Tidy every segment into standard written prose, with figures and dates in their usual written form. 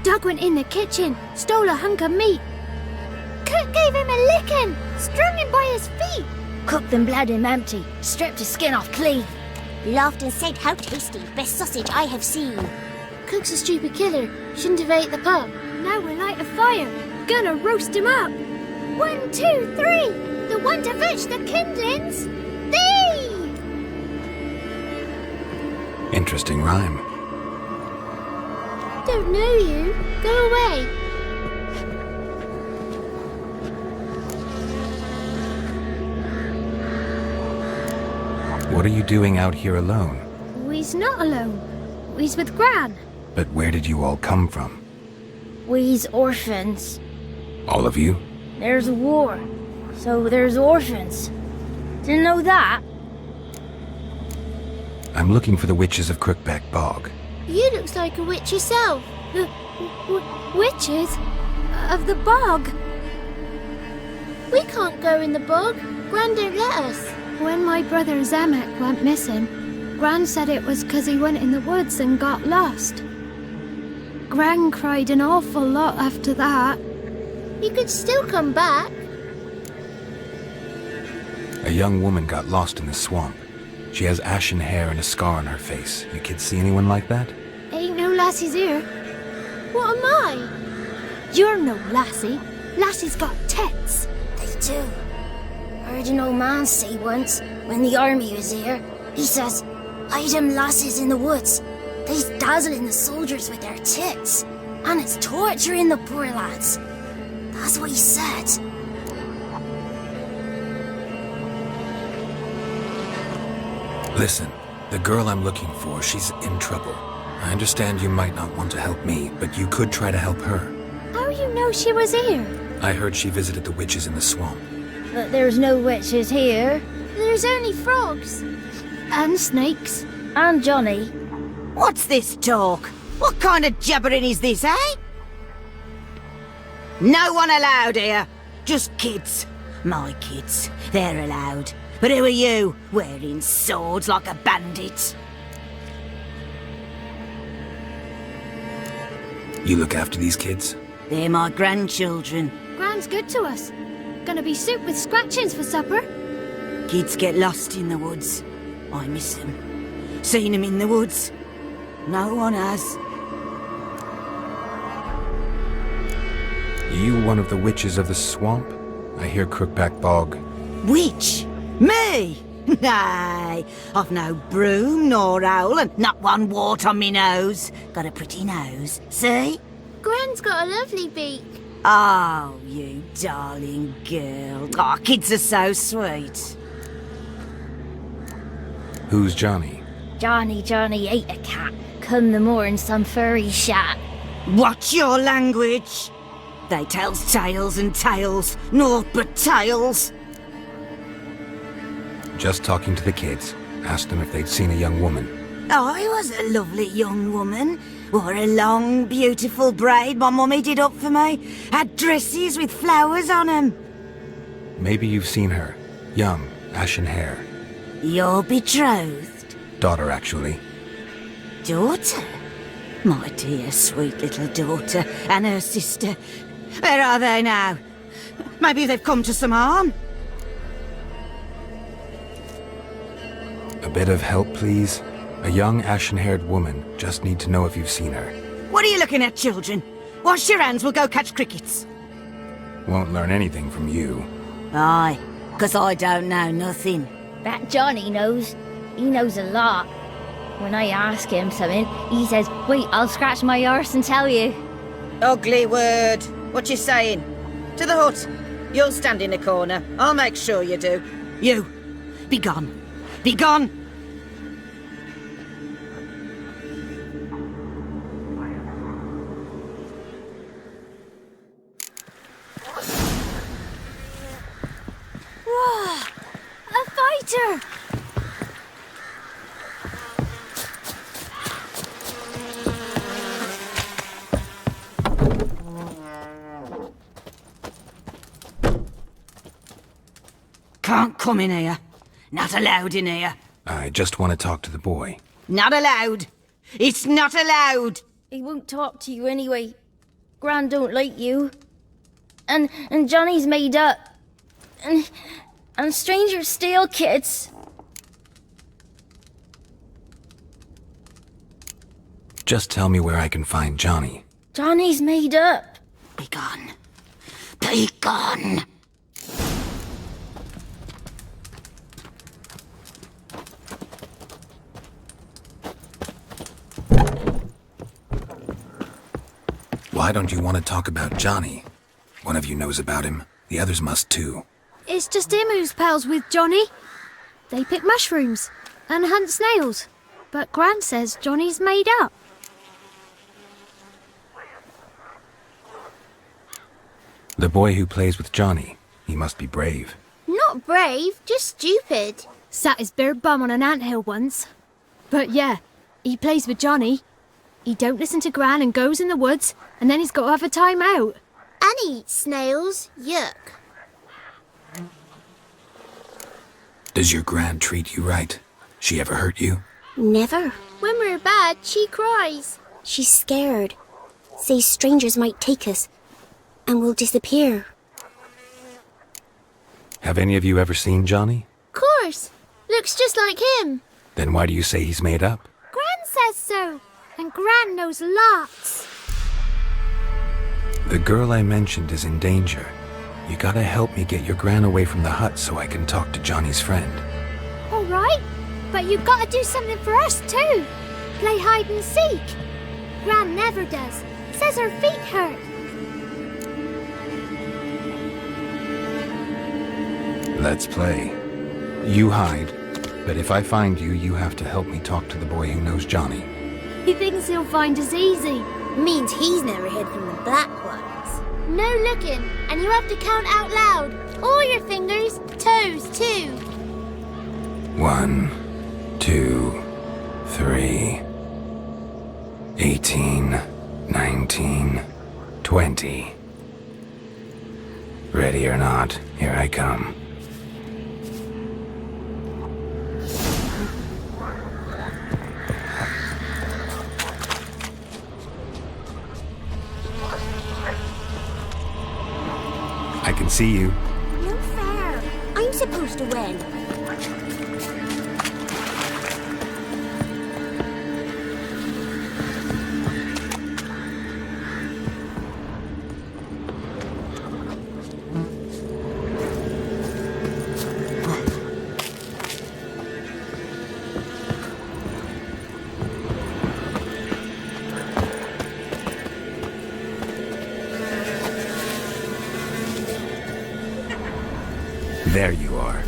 Dog went in the kitchen, stole a hunk of meat. Cook gave him a licking, strung him by his feet. Cooked and bled him empty, stripped his skin off clean. Laughed and said how tasty, best sausage I have seen. Cook's a stupid killer, shouldn't have ate the pup. Now we'll light a fire, gonna roast him up. 1, 2, 3, the one to fetch the kindlings. Thee! Interesting rhyme. Don't know you. Go away. What are you doing out here alone? We's not alone. We's with Gran. But where did you all come from? We's orphans. All of you? There's a war, so there's orphans. Didn't know that? I'm looking for the witches of Crookback Bog. You looks like a witch yourself. The witches of the bog. We can't go in the bog. Gran don't let us. When my brother Zemek went missing, Gran said it was 'cause he went in the woods and got lost. Gran cried an awful lot after that. You could still come back. A young woman got lost in the swamp. She has ashen hair and a scar on her face. You kids see anyone like that? Ain't no lassies here. What am I? You're no lassie. Lassie's got tits. They do. Heard an old man say once, when the army was here, he says, "Hide them lasses in the woods. They's dazzling the soldiers with their tits, and it's torturing the poor lads." That's what he said. Listen, the girl I'm looking for, she's in trouble. I understand you might not want to help me, but you could try to help her. How you know she was here? I heard she visited the witches in the swamp. But there's no witches here. There's only frogs. And snakes. And Johnny. What's this talk? What kind of jabbering is this, eh? No one allowed here. Just kids. My kids. They're allowed. But who are you, wearing swords like a bandit? You look after these kids? They're my grandchildren. Gran's good to us. Gonna be soup with scratchings for supper. Kids get lost in the woods. I miss them. Seen them in the woods. No one has. You one of the witches of the swamp? I hear Crookback Bog. Witch? Me? Nay, I've no broom nor owl and not one wart on me nose. Got a pretty nose, see? Gran's got a lovely beak. Oh, you darling girl. Oh, kids are so sweet. Who's Johnny? Johnny ate a cat. Come the more in some furry shat. Watch your language. They tells tales and tales, naught but tales. Just talking to the kids. Asked them if they'd seen a young woman. I was a lovely young woman. Wore a long, beautiful braid my mummy did up for me. Had dresses with flowers on 'em. Maybe you've seen her. Young, ashen hair. You're betrothed? Daughter, actually. Daughter? My dear, sweet little daughter and her sister. Where are they now? Maybe they've come to some harm? A bit of help, please? A young, ashen-haired woman. Just need to know if you've seen her. What are you looking at, children? Wash your hands, we'll go catch crickets. Won't learn anything from you. Aye, 'cause I don't know nothing. That Johnny knows. He knows a lot. When I ask him something, he says, "Wait, I'll scratch my arse and tell you." Ugly word. What you saying? To the hut. You'll stand in a corner. I'll make sure you do. You, be gone. Be gone! Whoa! A fighter! Can't come in here. Not allowed in here. I just want to talk to the boy. Not allowed. It's not allowed. He won't talk to you anyway. Gran don't like you. And Johnny's made up. And strangers steal kids. Just tell me where I can find Johnny. Johnny's made up. Be gone. Be gone. Why don't you want to talk about Johnny? One of you knows about him. The others must too. It's just him who's pals with Johnny. They pick mushrooms and hunt snails. But Gran says Johnny's made up. The boy who plays with Johnny. He must be brave. Not brave, just stupid. Sat his bare bum on an anthill once. But yeah, he plays with Johnny. He don't listen to Gran and goes in the woods, and then he's got to have a time out. And he eats snails. Yuck. Does your Gran treat you right? She ever hurt you? Never. When we're bad, she cries. She's scared. Says strangers might take us. And we'll disappear. Have any of you ever seen Johnny? Course. Looks just like him. Then why do you say he's made up? Gran says so. And Gran knows lots. The girl I mentioned is in danger. You gotta help me get your Gran away from the hut so I can talk to Johnny's friend. All right. But you gotta do something for us too. Play hide and seek. Gran never does. Says her feet hurt. Let's play. You hide, but if I find you, you have to help me talk to the boy who knows Johnny. He thinks he'll find us easy. Means he's never hid from the black ones. No looking, and you have to count out loud. All your fingers, toes too. 1, 2, 3, 18, 19, 20. Ready or not, here I come. I can see you. No fair. I'm supposed to win. There you are.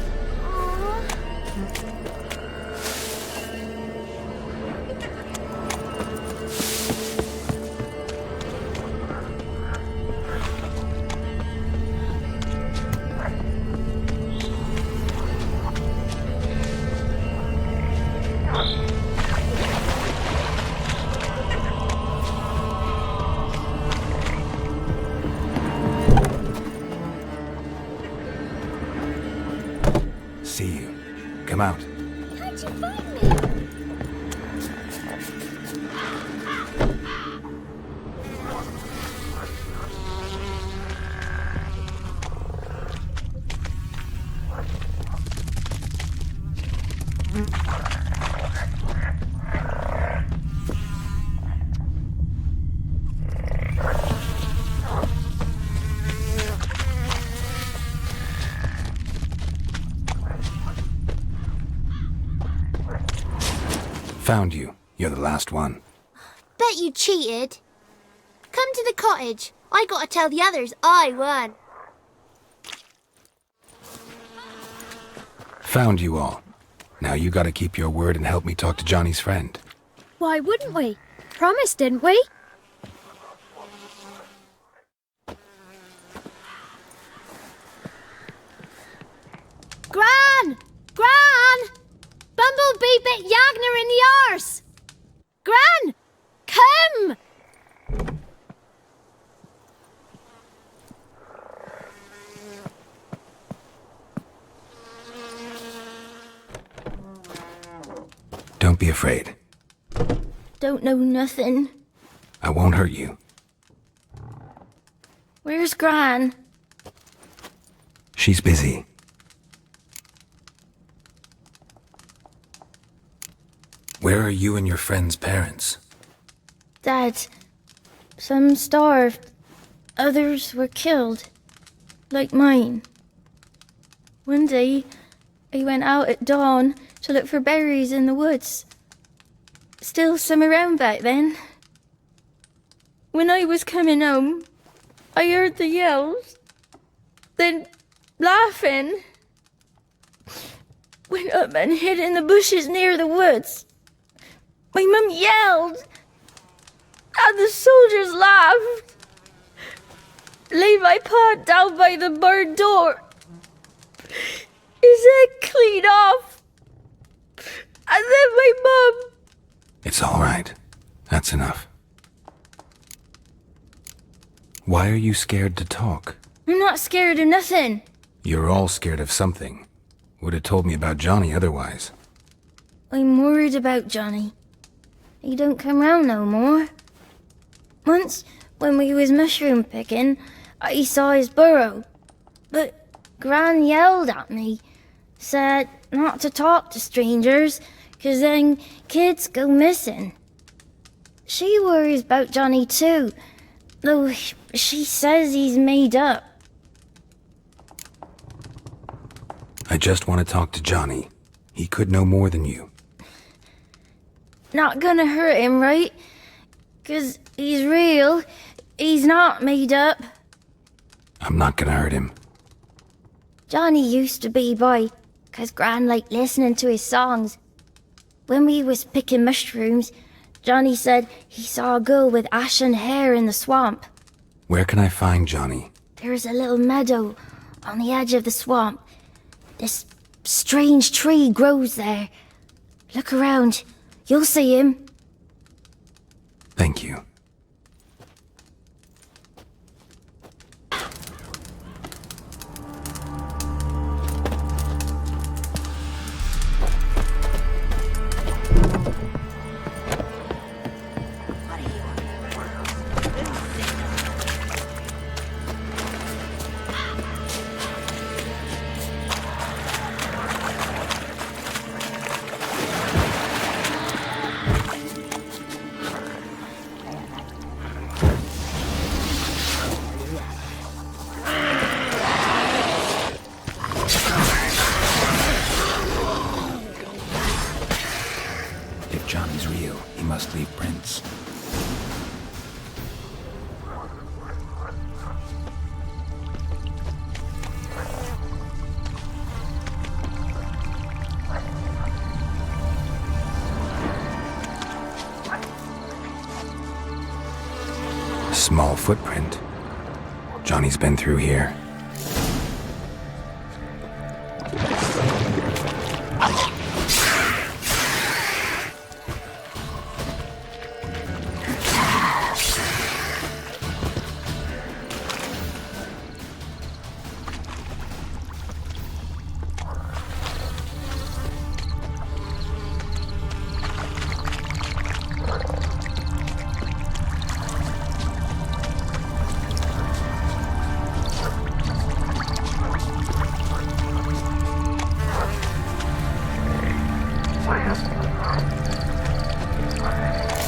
See you. Come out. How'd you find me? Found you. You're the last one. Bet you cheated. Come to the cottage. I gotta tell the others I won. Found you all. Now you gotta keep your word and help me talk to Johnny's friend. Why wouldn't we? Promised, didn't we? Gran! Gran! Bumblebee bit Yagner in the arse! Gran! Come! Don't be afraid. Don't know nothing. I won't hurt you. Where's Gran? She's busy. Where are you and your friend's parents? Dad. Some starved. Others were killed. Like mine. One day, I went out at dawn to look for berries in the woods. Still some around back then. When I was coming home, I heard the yells. Then, laughing. Went up and hid in the bushes near the woods. My mum yelled. And the soldiers laughed. Laid my pa down by the barn door. His head clean off. And then my mum... It's all right. That's enough. Why are you scared to talk? I'm not scared of nothing. You're all scared of something. Would have told me about Johnny otherwise. I'm worried about Johnny. He don't come round no more. Once, when we was mushroom picking, I saw his burrow. But Gran yelled at me. Said not to talk to strangers, 'cause then kids go missing. She worries about Johnny too, though she says he's made up. I just want to talk to Johnny. He could know more than you. Not gonna hurt him, right? 'Cause he's real. He's not made up. I'm not gonna hurt him. Johnny used to be by, 'cause Gran liked listening to his songs. When we was picking mushrooms, Johnny said he saw a girl with ashen hair in the swamp. Where can I find Johnny? There's a little meadow on the edge of the swamp. This strange tree grows there. Look around. You'll see him. Thank you. If Johnny's real, he must leave prints. Small footprint. Johnny's been through here.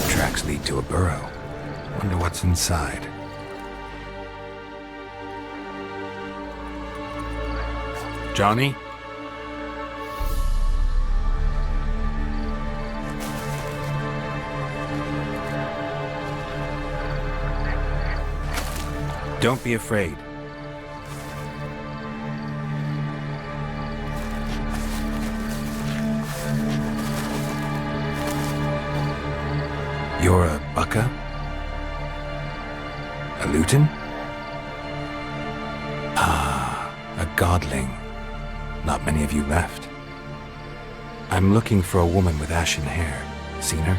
Tracks lead to a burrow. Wonder what's inside. Johnny? Don't be afraid. You're a Bucka? A Luton? Ah, a godling. Not many of you left. I'm looking for a woman with ashen hair. Seen her?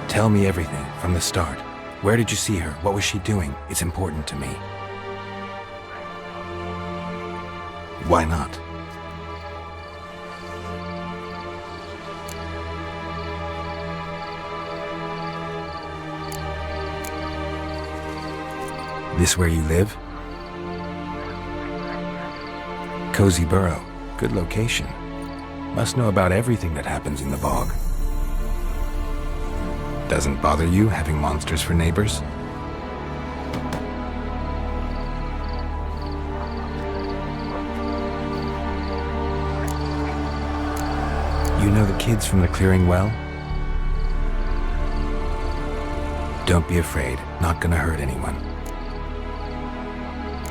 Tell me everything from the start. Where did you see her? What was she doing? It's important to me. Why not? This where you live? Cozy burrow. Good location. Must know about everything that happens in the bog. Doesn't bother you having monsters for neighbors? You know the kids from the clearing well? Don't be afraid. Not gonna hurt anyone.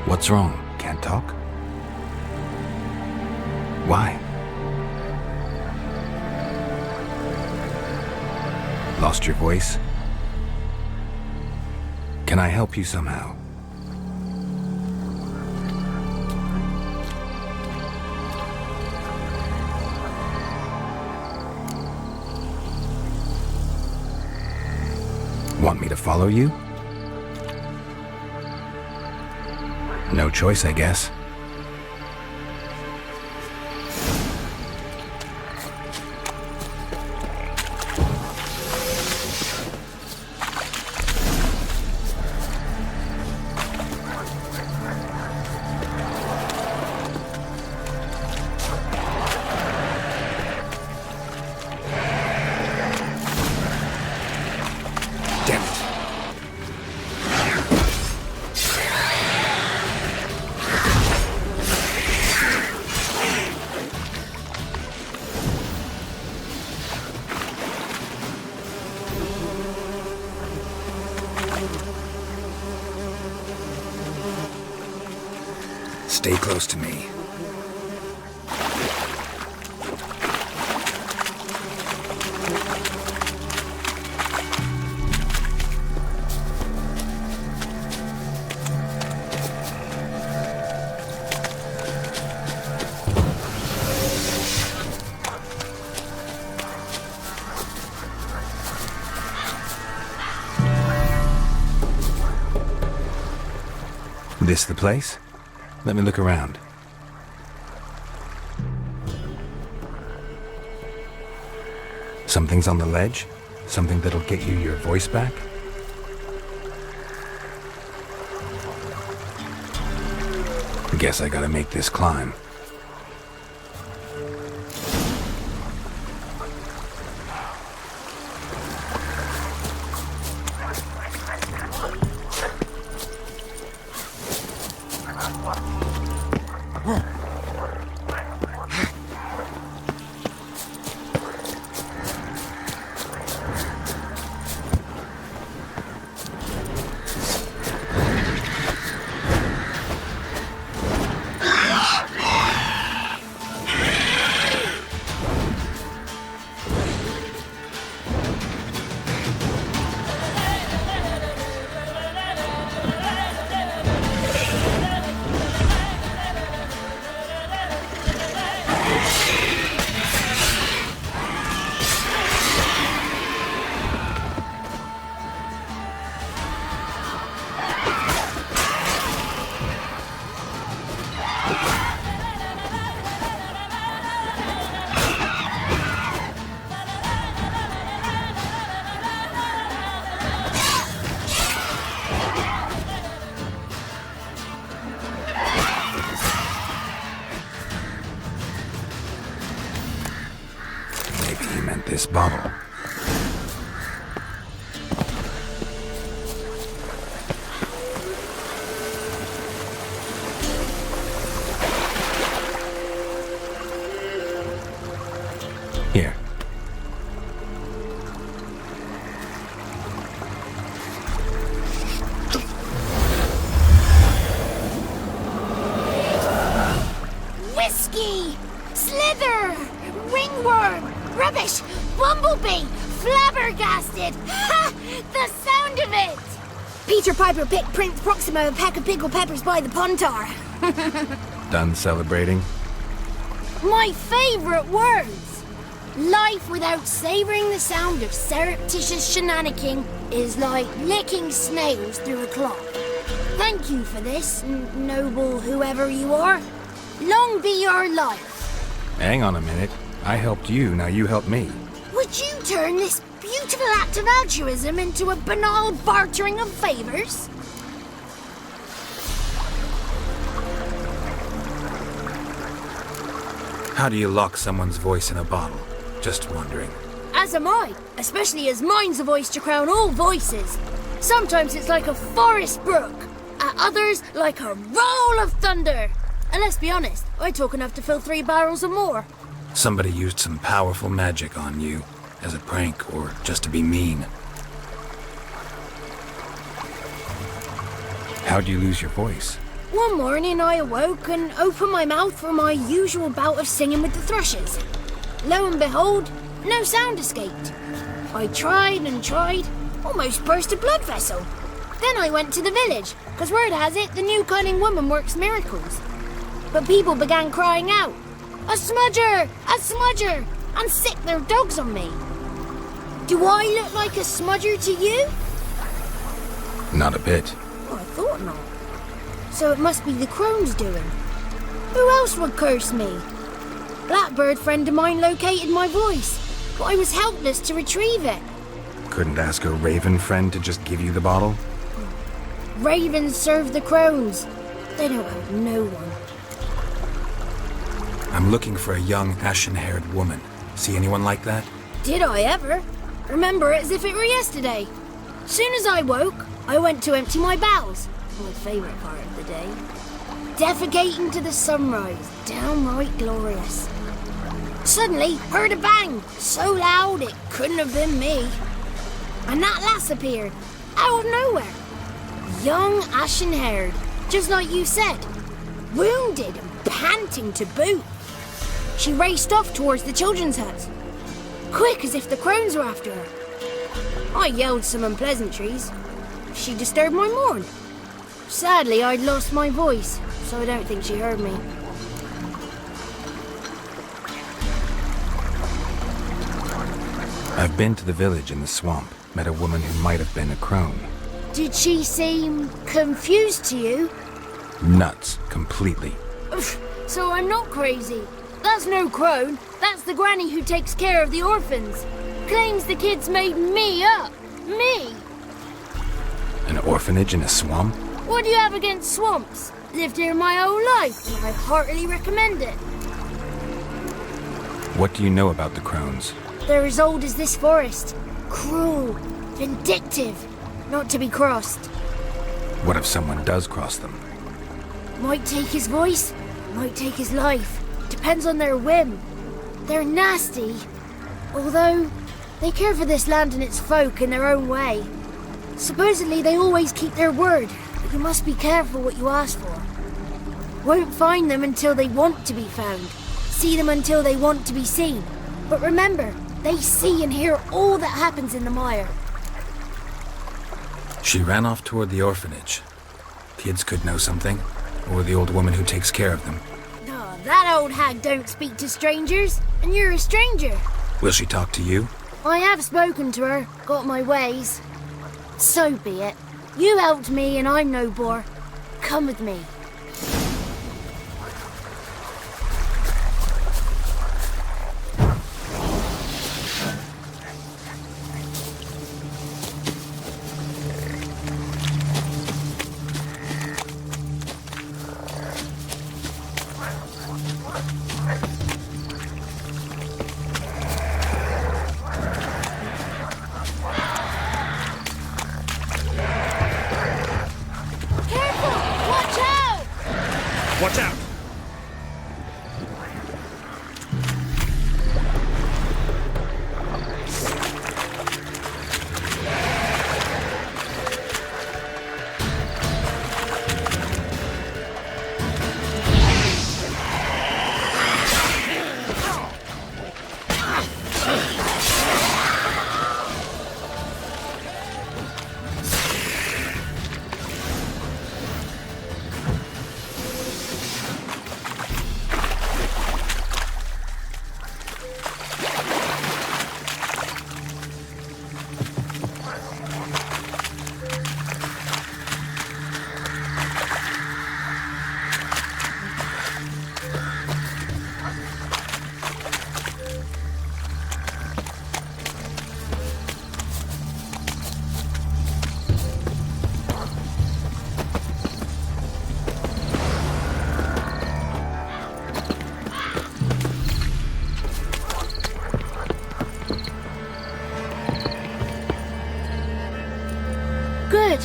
What's wrong? Can't talk? Why? Lost your voice? Can I help you somehow? Want me to follow you? No choice, I guess. Stay close to me. This the place? Let me look around. Something's on the ledge? Something that'll get you your voice back? Guess I gotta make this climb. This bottle. Here. Whiskey! Slither! Ringworm! Rubbish! Bumblebee! Flabbergasted! Ha! The sound of it! Peter Piper picked Prince Proximo a pack of pickled peppers by the pontar. Done celebrating? My favourite words! Life without savouring the sound of surreptitious shenanigans is like licking snails through a cloth. Thank you for this, noble whoever you are. Long be your life. Hang on a minute. I helped you, now you help me. Would you turn this beautiful act of altruism into a banal bartering of favours? How do you lock someone's voice in a bottle? Just wondering. As am I, especially as mine's a voice to crown all voices. Sometimes it's like a forest brook, at others like a roll of thunder. And let's be honest, I talk enough to fill 3 barrels or more. Somebody used some powerful magic on you, as a prank or just to be mean. How'd you lose your voice? One morning I awoke and opened my mouth for my usual bout of singing with the thrushes. Lo and behold, no sound escaped. I tried and tried, almost burst a blood vessel. Then I went to the village, because word has it the new cunning woman works miracles. But people began crying out, "A smudger! A smudger!" and sick their dogs on me. Do I look like a smudger to you? Not a bit. Oh, I thought not. So it must be the crone's doing. Who else would curse me? Blackbird friend of mine located my voice, but I was helpless to retrieve it. Couldn't ask a raven friend to just give you the bottle? Ravens serve the crones. They don't help no one. I'm looking for a young, ashen-haired woman. See anyone like that? Did I ever? Remember it as if it were yesterday. Soon as I woke, I went to empty my bowels. My favourite part of the day. Defecating to the sunrise. Downright glorious. Suddenly, heard a bang. So loud it couldn't have been me. And that lass appeared. Out of nowhere. Young, ashen-haired. Just like you said. Wounded and panting to boot. She raced off towards the children's hut. Quick as if the crones were after her. I yelled some unpleasantries. She disturbed my morn. Sadly, I'd lost my voice, so I don't think she heard me. I've been to the village in the swamp. Met a woman who might have been a crone. Did she seem confused to you? Nuts. Completely. So I'm not crazy. That's no crone. That's the granny who takes care of the orphans. Claims the kids made me up. Me! An orphanage in a swamp? What do you have against swamps? Lived here my whole life, and I heartily recommend it. What do you know about the crones? They're as old as this forest. Cruel, vindictive, not to be crossed. What if someone does cross them? Might take his voice, might take his life. Depends on their whim. They're nasty, although they care for this land and its folk in their own way. Supposedly they always keep their word, but you must be careful what you ask for. Won't find them until they want to be found. See them until they want to be seen. But remember, they see and hear all that happens in the mire. She ran off toward the orphanage. Kids could know something, or the old woman who takes care of them. Oh, that old hag don't speak to strangers, and you're a stranger. Will she talk to you? I have spoken to her, got my ways. So be it. You helped me and I'm no bore. Come with me. Watch out! Good.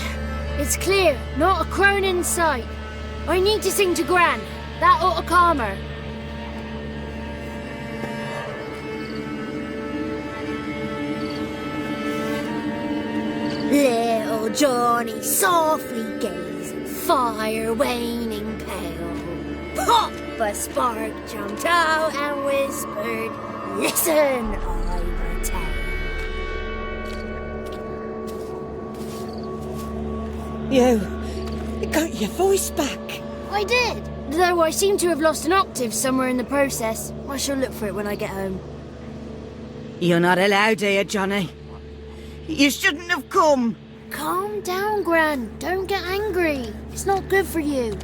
It's clear. Not a crone in sight. I need to sing to Gran. That ought to calm her. Little Johnny softly gazing, fire waning pale. Pop! A spark jumped out and whispered, "Listen, I retain." You got your voice back. I did. Though I seem to have lost an octave somewhere in the process. I shall look for it when I get home. You're not allowed here, Johnny. You shouldn't have come. Calm down, Gran. Don't get angry. It's not good for you.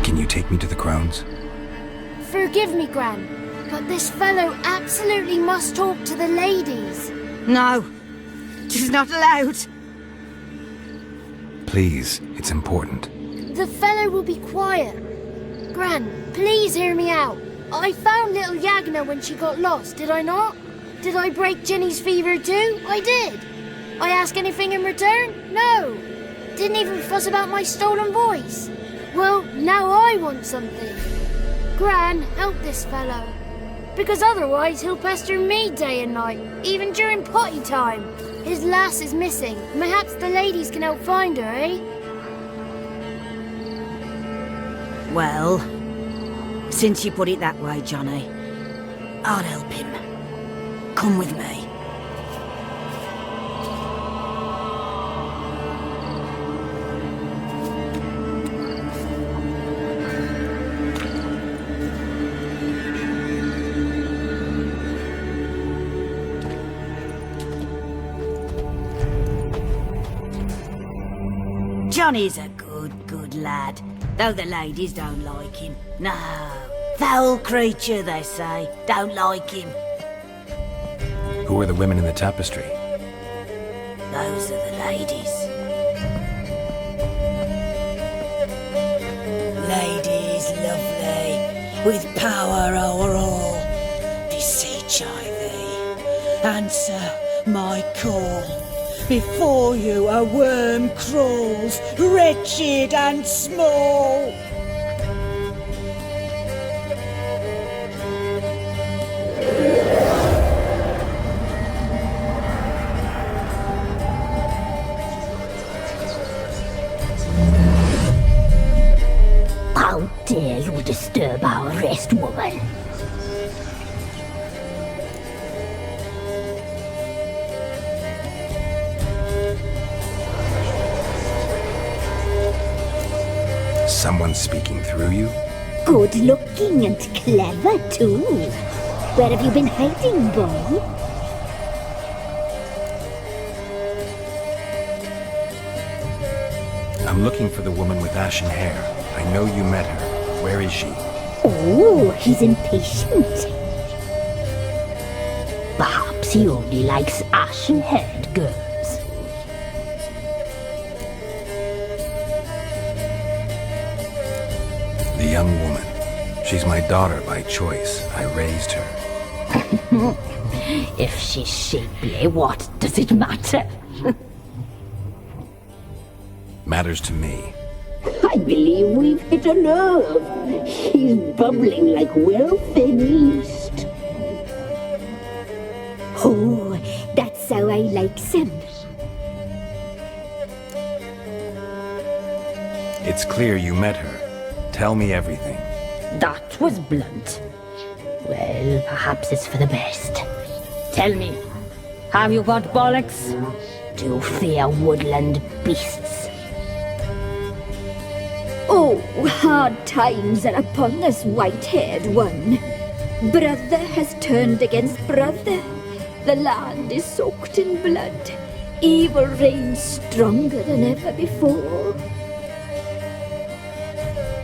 Can you take me to the crones? Forgive me, Gran, but this fellow absolutely must talk to the ladies. No, she's not allowed. Please, it's important. The fellow will be quiet. Gran, please hear me out. I found little Yagna when she got lost, did I not? Did I break Jenny's fever too? I did. I ask anything in return? No. Didn't even fuss about my stolen voice. Well, now I want something. Gran, help this fellow. Because otherwise he'll pester me day and night, even during potty time. His lass is missing. Perhaps the ladies can help find her, eh? Well, since you put it that way, Johnny, I'll help him. Come with me. Johnny's a good lad, though the ladies don't like him. No, foul creature, they say. Don't like him. Who are the women in the tapestry? Those are the ladies. Ladies lovely, with power o'er all. Beseech I thee, answer my call. Before you a worm crawls, wretched and small. How dare you disturb our rest, woman? Someone speaking through you? Good looking and clever, too. Where have you been hiding, boy? I'm looking for the woman with ashen hair. I know you met her. Where is she? Oh, he's impatient. Perhaps he only likes ashen-haired girls. The young woman. She's my daughter by choice. I raised her. If she's shapely, what does it matter? Matters to me. I believe we've hit a nerve. He's bubbling like well-fed yeast. Oh, that's how I like him. It's clear you met her. Tell me everything. That was blunt. Well, perhaps it's for the best. Tell me, have you got bollocks? Do you fear woodland beasts? Oh, hard times are upon us, white-haired one. Brother has turned against brother. The land is soaked in blood. Evil reigns stronger than ever before.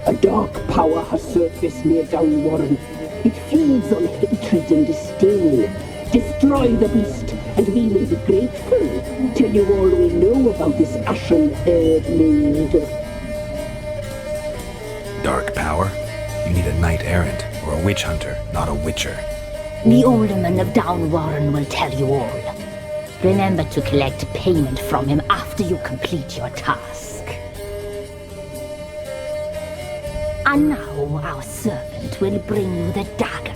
A dark power has surfaced near Downwarren. It feeds on hatred and disdain. Destroy the beast, and we will be grateful. Tell you all we know about this ashen-haired maid. Dark power? You need a knight errant. or a witch hunter, not a witcher. The alderman of Downwarren will tell you all. Remember to collect payment from him after you complete your task. And now our servant will bring you the dagger.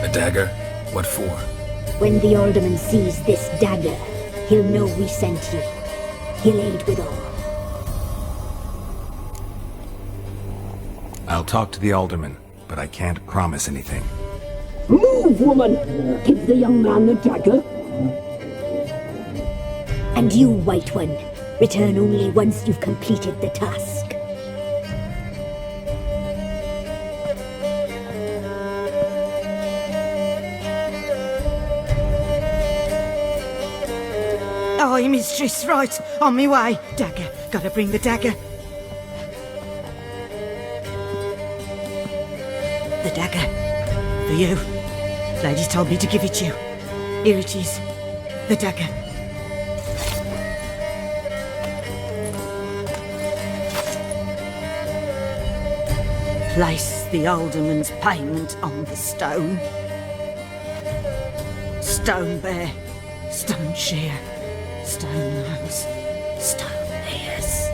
A dagger? What for? When the alderman sees this dagger, he'll know we sent you. He'll aid with all. I'll talk to the alderman, but I can't promise anything. Move, woman! Give the young man the dagger. And you, White One, return only once you've completed the task. Aye, mistress, right. On me way. Dagger. Gotta bring the dagger. The dagger. For you. Lady told me to give it you. Here it is. The dagger. Place the alderman's payment on the stone. Stone bear. Stone shear. Stone nose, stone ears.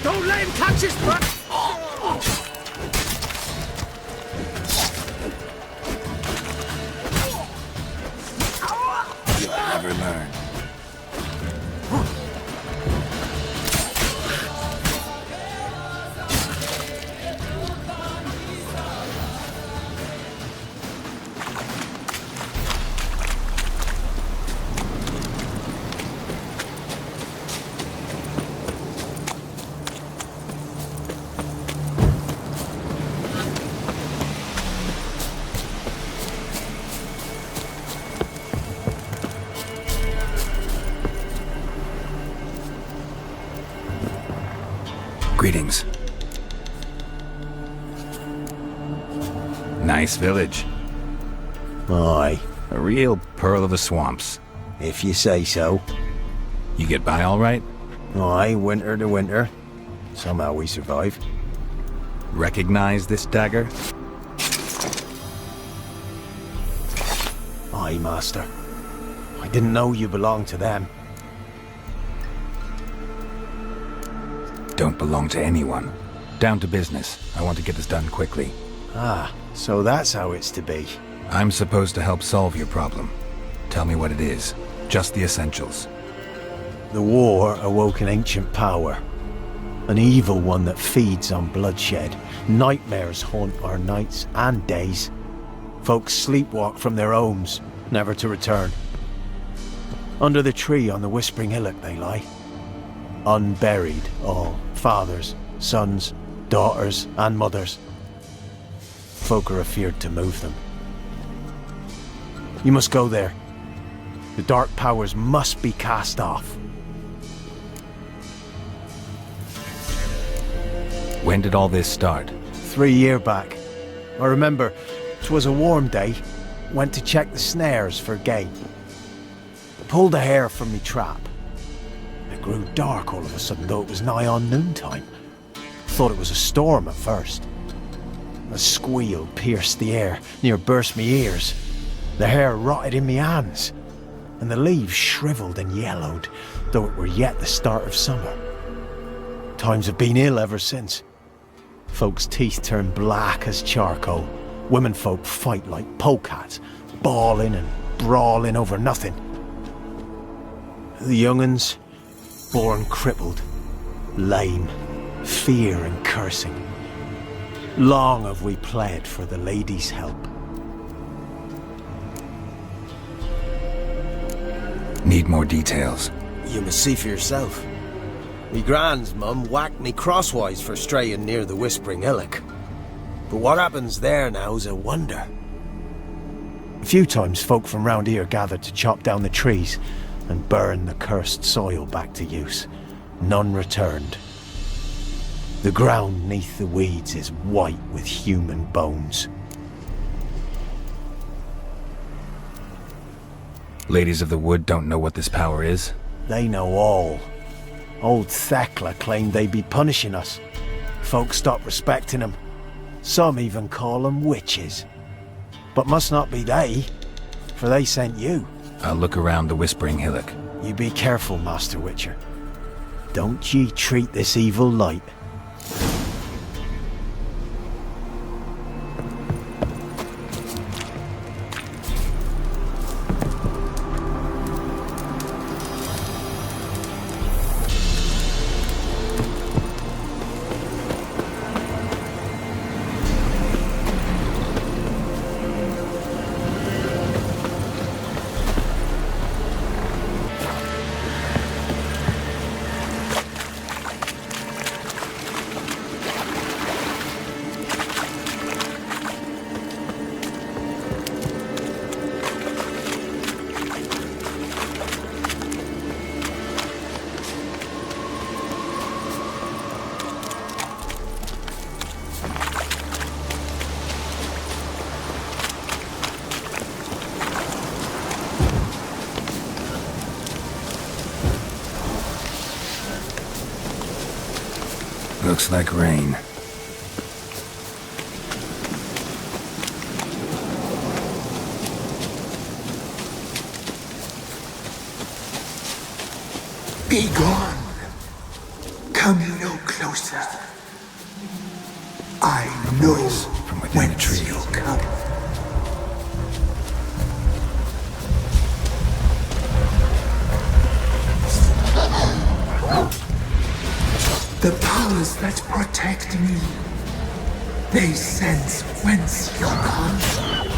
Don't let him catch his breath! You'll never learn. Greetings. Nice village. Aye, A real pearl of the swamps. if you say so. You get by all right? Aye, winter to winter. Somehow we survive. Recognize this dagger? Aye, master. I didn't know you belonged to them. Don't belong to anyone. Down to business. I want to get this done quickly. Ah, so that's how it's to be. I'm supposed to help solve your problem. Tell me what it is. Just the essentials. The war awoke an ancient power. An evil one that feeds on bloodshed. Nightmares haunt our nights and days. Folks sleepwalk from their homes, never to return. Under the tree on the Whispering Hillock they lie. Unburied, all. Fathers, sons, daughters, and mothers. Folk are afeard to move them. You must go there. The dark powers must be cast off. When did all this start? 3 years back. I remember, 'twas a warm day. Went to check the snares for game. Pulled a hare from me trap. It grew dark all of a sudden, though it was nigh on noontime. Thought it was a storm at first. A squeal pierced the air, near burst me ears. The hair rotted in me hands, and the leaves shriveled and yellowed, though it were yet the start of summer. Times have been ill ever since. Folks' teeth turn black as charcoal. Women folk fight like polecats, bawling and brawling over nothing. The young'uns, born crippled, lame, fear and cursing. Long have we pled for the lady's help. Need more details. You must see for yourself. Me grand's mum whacked me crosswise for straying near the Whispering Hillock. But what happens there now's a wonder. A few times folk from round here gathered to chop down the trees and burn the cursed soil back to use. None returned. The ground neath the weeds is white with human bones. Ladies of the Wood don't know what this power is? They know all. Old Thekla claimed they'd be punishing us. Folk stopped respecting them. Some even call them witches. But must not be they, for they sent you. I'll look around the Whispering Hillock. You be careful, Master Witcher. Don't ye treat this evil light. Looks like rain. Be gone. Come no closer. I know From within the trees. you come. The powers that protect me, they sense whence you come.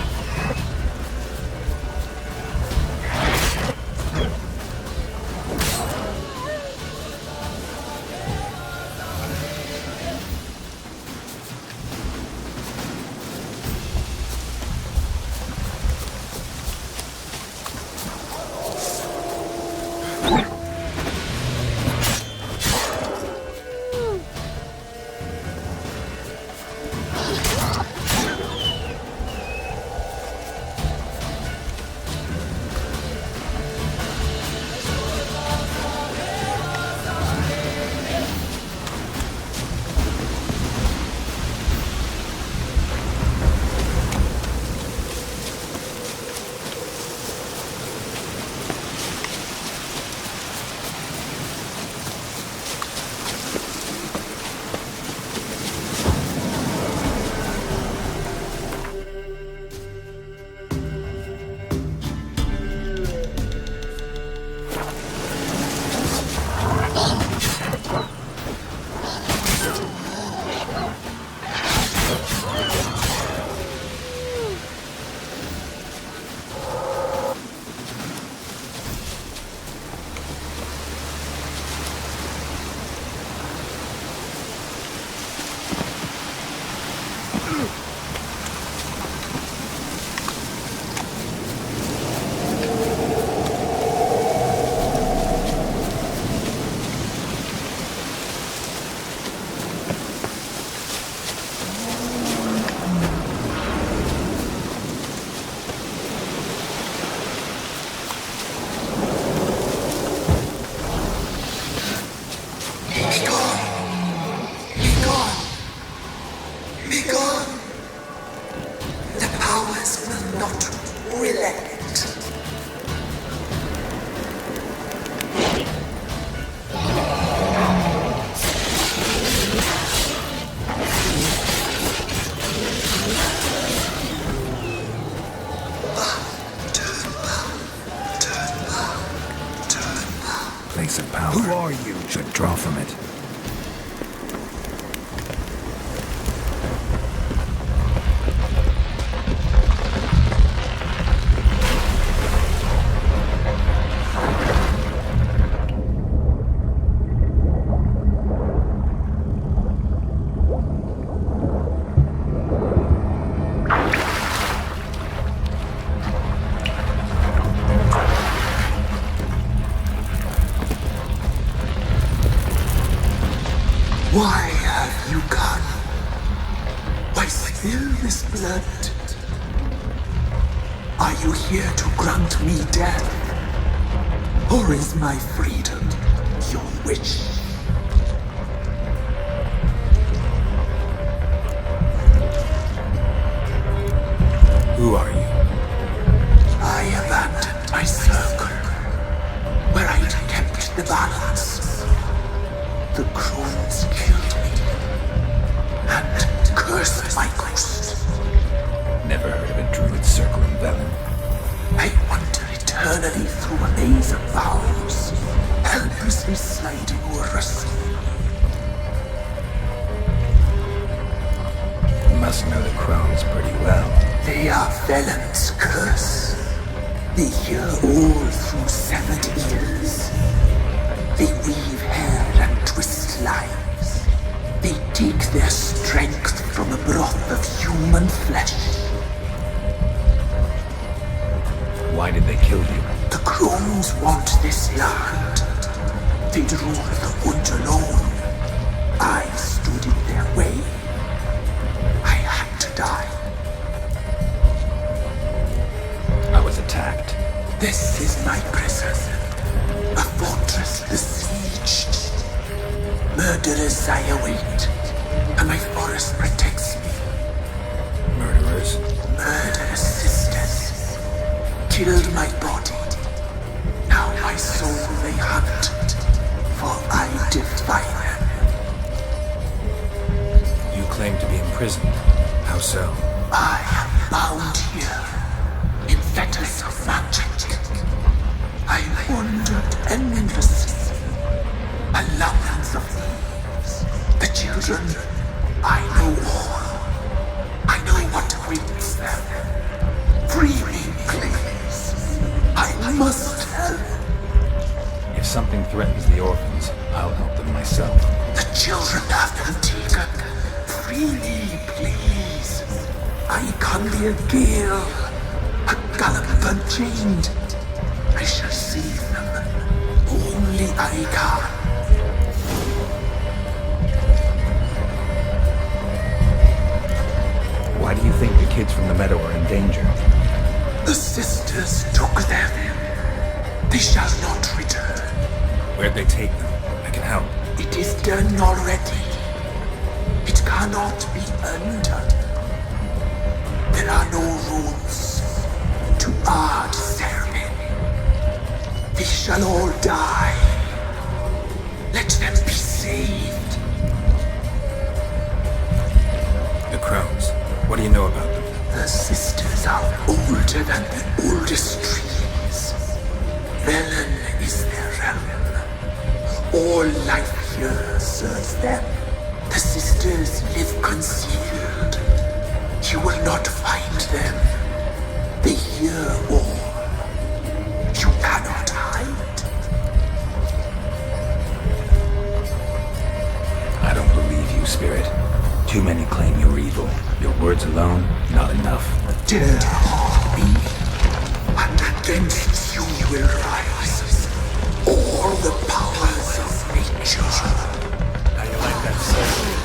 spill this blood? Are you here to grant me death? Or is my freedom your wish? Who are you? I abandoned my circle, where I'd kept the balance. The crones killed me, and cursed my ghost. Never heard of a druid circle in Velen. I wander eternally through a maze of vows, helplessly sliding Ursine. You must know the crones pretty well. They are Velen's curse. They hear all through severed ears. They weave hair and twist lives. They take their strength from a broth of human flesh. Why did they kill you? The crones want this land. They'd rule the wood alone. I stood in their way. I had to die. I was attacked. This is my prison. A fortress besieged. Murderers I await, and my forest protects me. Murderers? Murderous sisters. Killed my body. Now my soul they hunt, for I defy them. You claim to be imprisoned. How so? I am bound here, in fetters of magic. I wandered endlessly, a labyrinth of leaves. The children, I know all. I know what awaits them. Free me, please. I must help. If something threatens the orphans, I'll help them myself. The children have been taken. Free me, please. I can be a gale, a gallop unchained. I shall save them. Only I can. Why do you think the kids from the meadow are in danger? The sisters took them. They shall not return. Where'd they take them? I can help. It is done already. It cannot be undone. There are no rules to our ceremony. They shall all die. Let them be saved. The crones. What do you know about them? The sisters are older than the oldest trees. Velen is their realm. All life here serves them. The sisters live concealed. You will not find them. They hear all. You cannot hide. I don't believe you, Spirit. Too many claim you're evil. Your words alone, not enough. Dare harm me, and against you will rise all the powers of nature. How you like that, sir?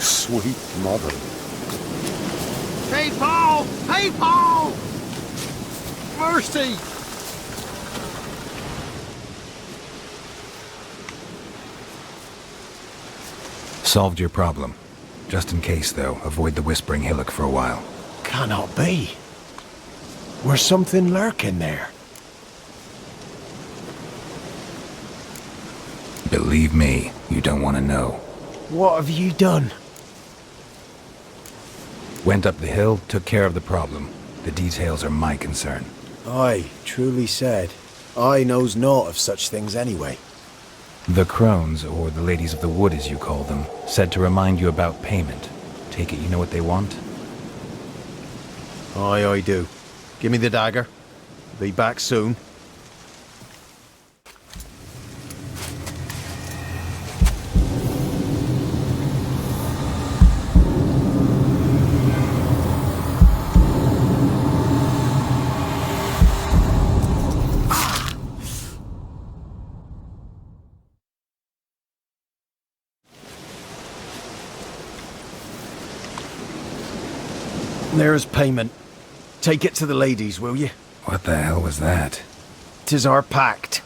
Sweet mother. Hey, Paul! Hey, Paul! Mercy! Solved your problem. Just in case, though, avoid the Whispering Hillock for a while. Cannot be. Where's something lurking there? Believe me, you don't want to know. What have you done? Went up the hill, took care of the problem. The details are my concern. Aye, truly said. I knows naught of such things anyway. The crones, or the ladies of the wood as you call them, said to remind you about payment. Take it you know what they want? Aye, I do. Give me the dagger. Be back soon. There's payment. Take it to the ladies, will you? What the hell was that? 'Tis our pact.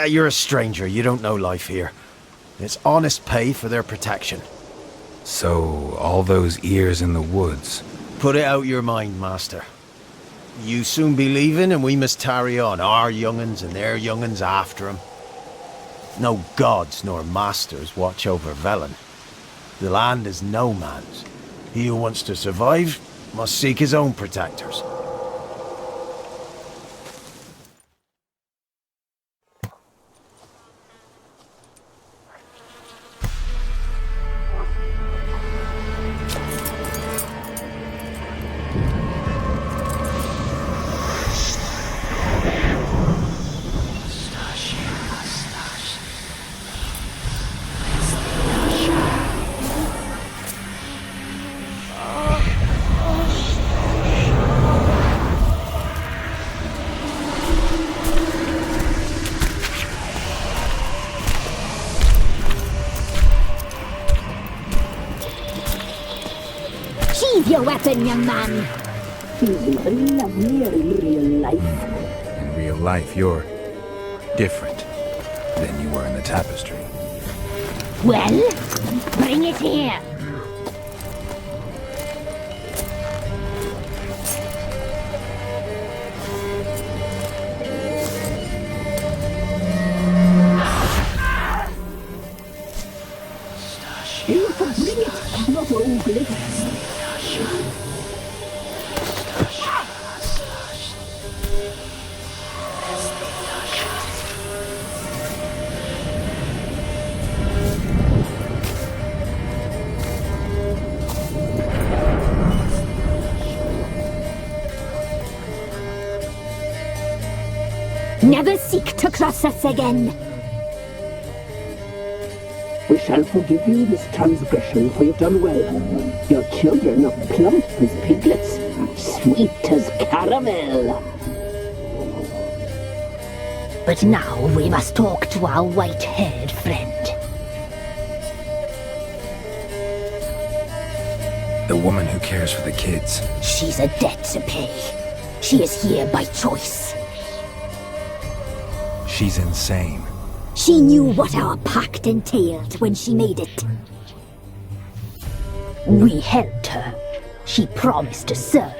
You're a stranger, you don't know life here. It's honest pay for their protection. So, all those ears in the woods. Put it out your mind, Master. You soon be leaving and we must tarry on, our young'uns and their young'uns after 'em. No gods nor masters watch over Velen. The land is no man's. He who wants to survive must seek his own protectors. Your weapon, young man. He's even lovelier in real life. In real life, you're different than you were in the tapestry. Well, bring it here. You can bring it, not ugly. Never seek to cross us again. We shall forgive you this transgression, for you've done well. Your children are plump as piglets, sweet as caramel. But now we must talk to our white-haired friend. The woman who cares for the kids. She's a debt to pay. She is here by choice. She's insane. She knew what our pact entailed when she made it. We helped her. She promised to serve.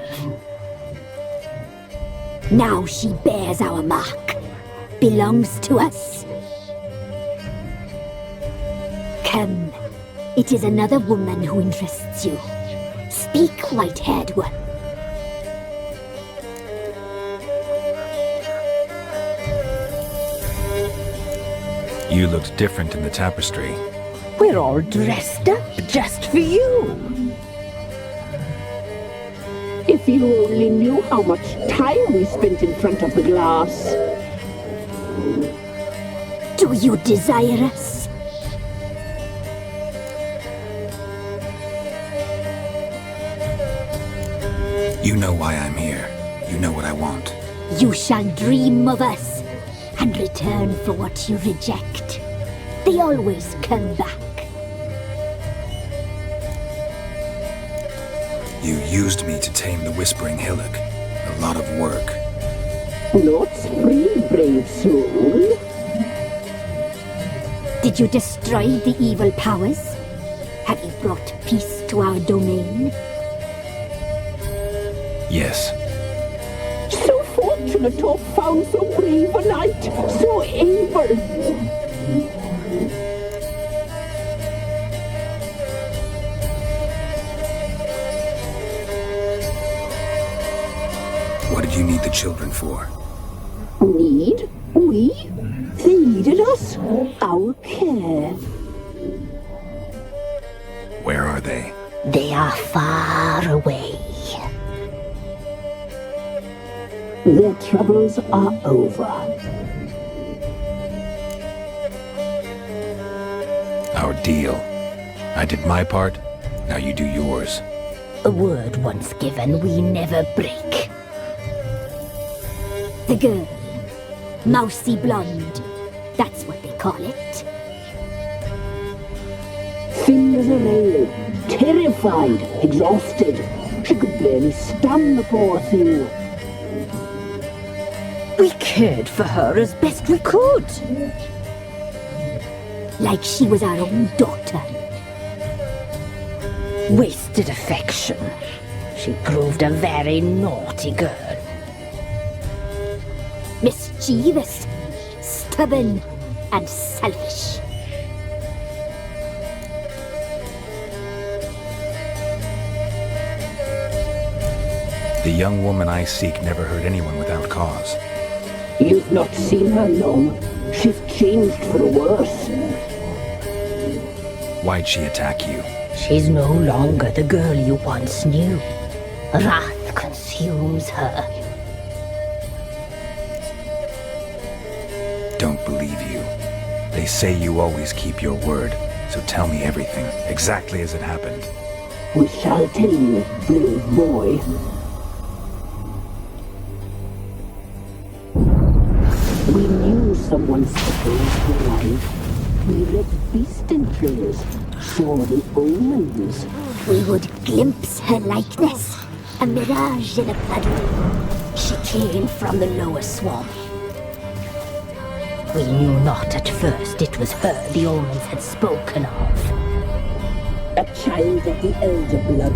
Now she bears our mark. Belongs to us. Come. It is another woman who interests you. Speak, white-haired one. You looked different in the tapestry. We're all dressed up just for you. If you only knew how much time we spent in front of the glass. Do you desire us? You know why I'm here. You know what I want. You shall dream of us and return for what you reject. They always come back. You used me to tame the Whispering Hillock. A lot of work. Not free, brave soul. Did you destroy the evil powers? Have you brought peace to our domain? Yes. So fortunate to have found so brave a knight, so able. What did you need the children for? Need? We? They needed us. Our care. Where are they? They are far away. Their troubles are over. Our deal. I did my part, now you do yours. A word once given, we never break. The girl. Mousy blonde. That's what they call it. Thin as a rail, terrified, exhausted. She could barely stand, the poor thing. We cared for her as best we could. Like she was our own daughter. Wasted affection. She proved a very naughty girl. Mischievous, stubborn, and selfish. The young woman I seek never hurt anyone without cause. You've not seen her long. She's changed for the worse. Why'd she attack you? She's no longer the girl you once knew. Wrath consumes her. Don't believe you. They say you always keep your word, so tell me everything, exactly as it happened. We shall tell you, brave boy. We knew someone special was alive. We read beast entrails, saw the omens. We would glimpse her likeness, a mirage in a puddle. She came from the lower swamp. We knew not at first it was her the omens had spoken of. A child of the elder blood,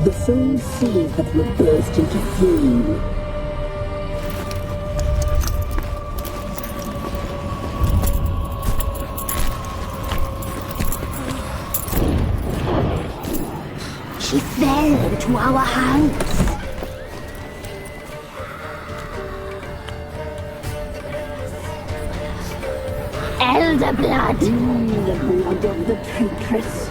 the soul seed that will burst into flame. She fell into our hands. Elder blood! The blood of the traitress.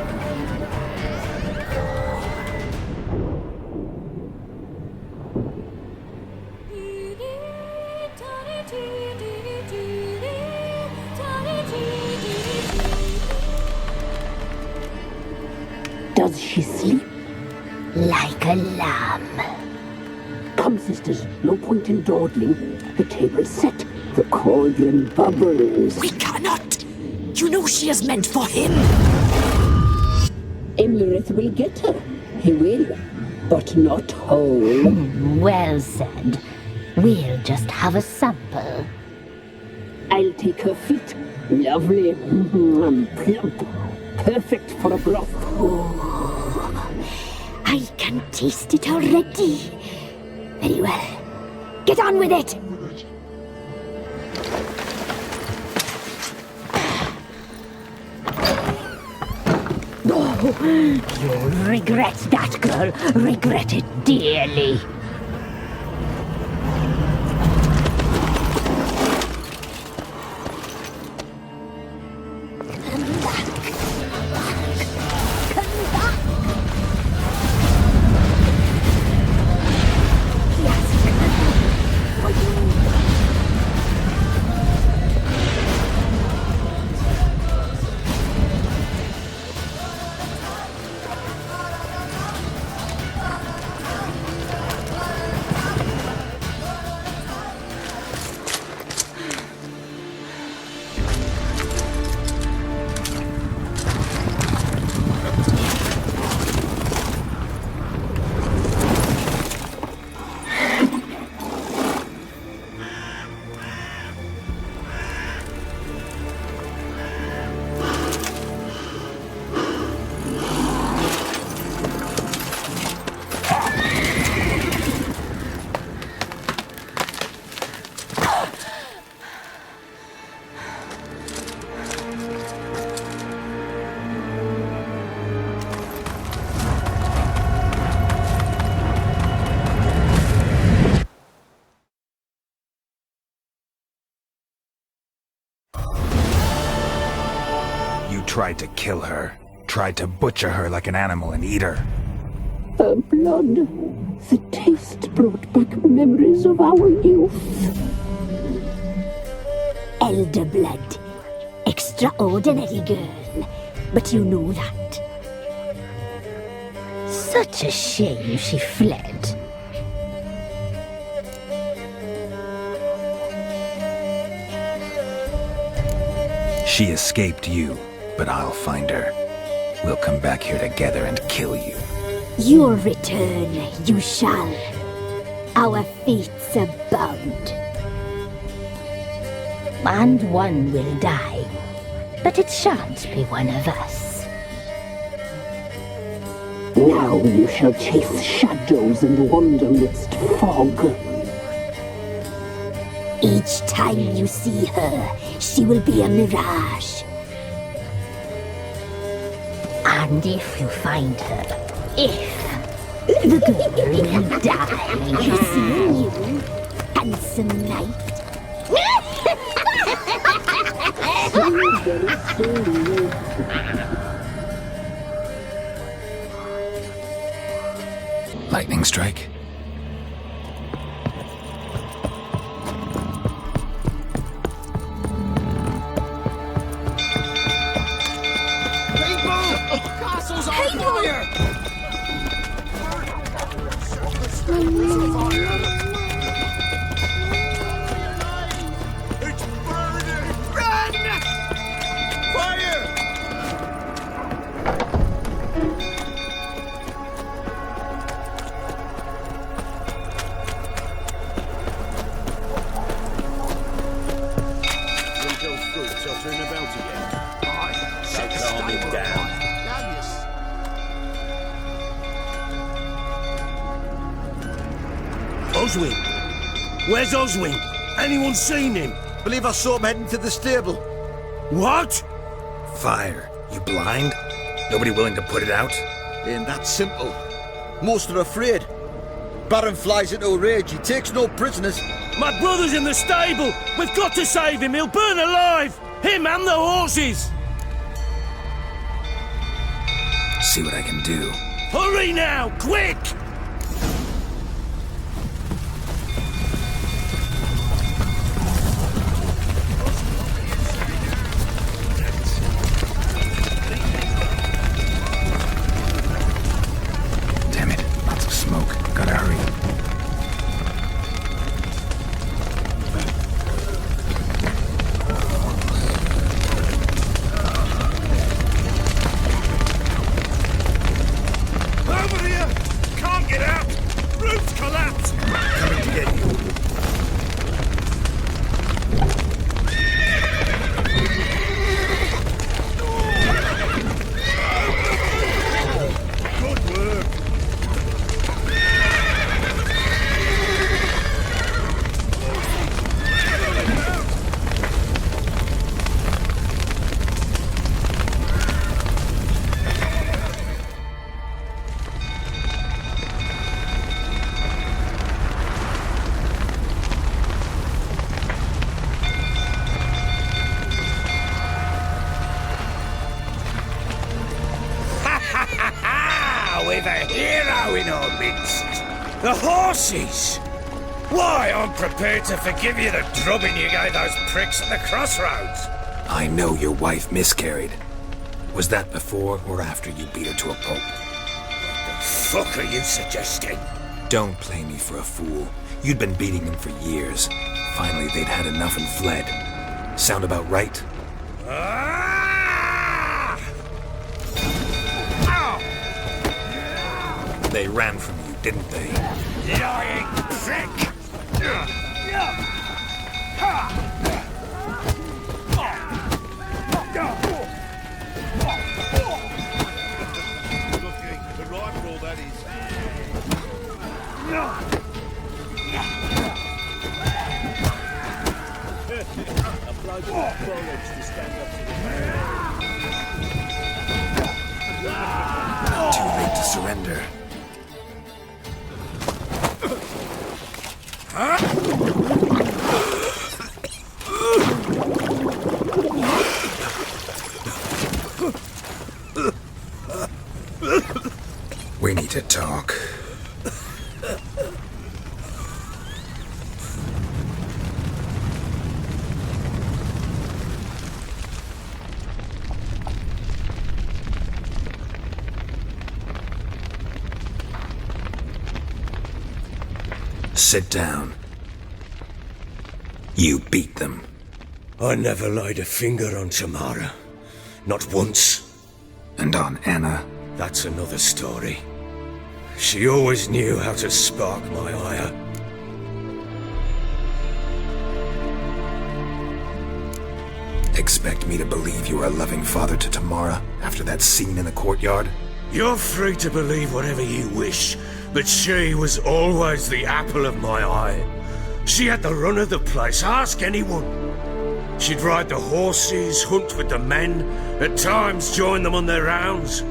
Does she sleep? Like a lamb. Come, sisters, no point in dawdling. The table's set. The cauldron bubbles. We cannot! You know she is meant for him! Emlyrith will get her. He will. But not whole. Well said. We'll just have a sample. I'll take her feet. Lovely. Plump. Perfect for a broth. I can taste it already. Very well. Get on with it! You'll regret that, girl. Regret it dearly. tried to kill her. Tried to butcher her like an animal and eat her. Her blood, the taste brought back memories of our youth. Elder blood. Extraordinary girl. But you know that. Such a shame she fled. She escaped you, but I'll find her. We'll come back here together and kill you. Your return, you shall. Our fates are bound. And one will die, but it shan't be one of us. Now you shall chase shadows and wander midst fog. Each time you see her, she will be a mirage. And if you find her, the girl will die. Seeing you, handsome knight. Lightning strike? Castle's on fire! It's burning! Run! Fire! Drink those fruits, I'll turn about again. Calm me down. Oswin! Where's Oswin? Anyone seen him? Believe I saw him heading to the stable. What? Fire. You blind? Nobody willing to put it out? Ain't that simple. Most are afraid. Baron flies into a rage. He takes no prisoners. My brother's in the stable! We've got to save him! He'll burn alive! Him and the horses! See what I can do. Hurry now! Quick! Damn it. Lots of smoke. Gotta hurry. Over here! Can't get out! Roof's collapsed! Coming to get you. Good work! We've a hero in our midst. The horses! Why, I'm prepared to forgive you the drubbing you gave those pricks at the crossroads. I know your wife miscarried. Was that before or after you beat her to a pulp? What the fuck are you suggesting? Don't play me for a fool. You'd been beating them for years. Finally, they'd had enough and fled. Sound about right? They ran from you, didn't they? Lying prick! Looking, the rifle that is. A bloke with bollocks to stand up to the Too late to surrender. need to talk. Sit down. You beat them. I never laid a finger on Tamara. Not once. And on Anna? That's another story. She always knew how to spark my ire. Expect me to believe you are a loving father to Tamara after that scene in the courtyard? You're free to believe whatever you wish, but she was always the apple of my eye. She had the run of the place, ask anyone. She'd ride the horses, hunt with the men, at times join them on their rounds.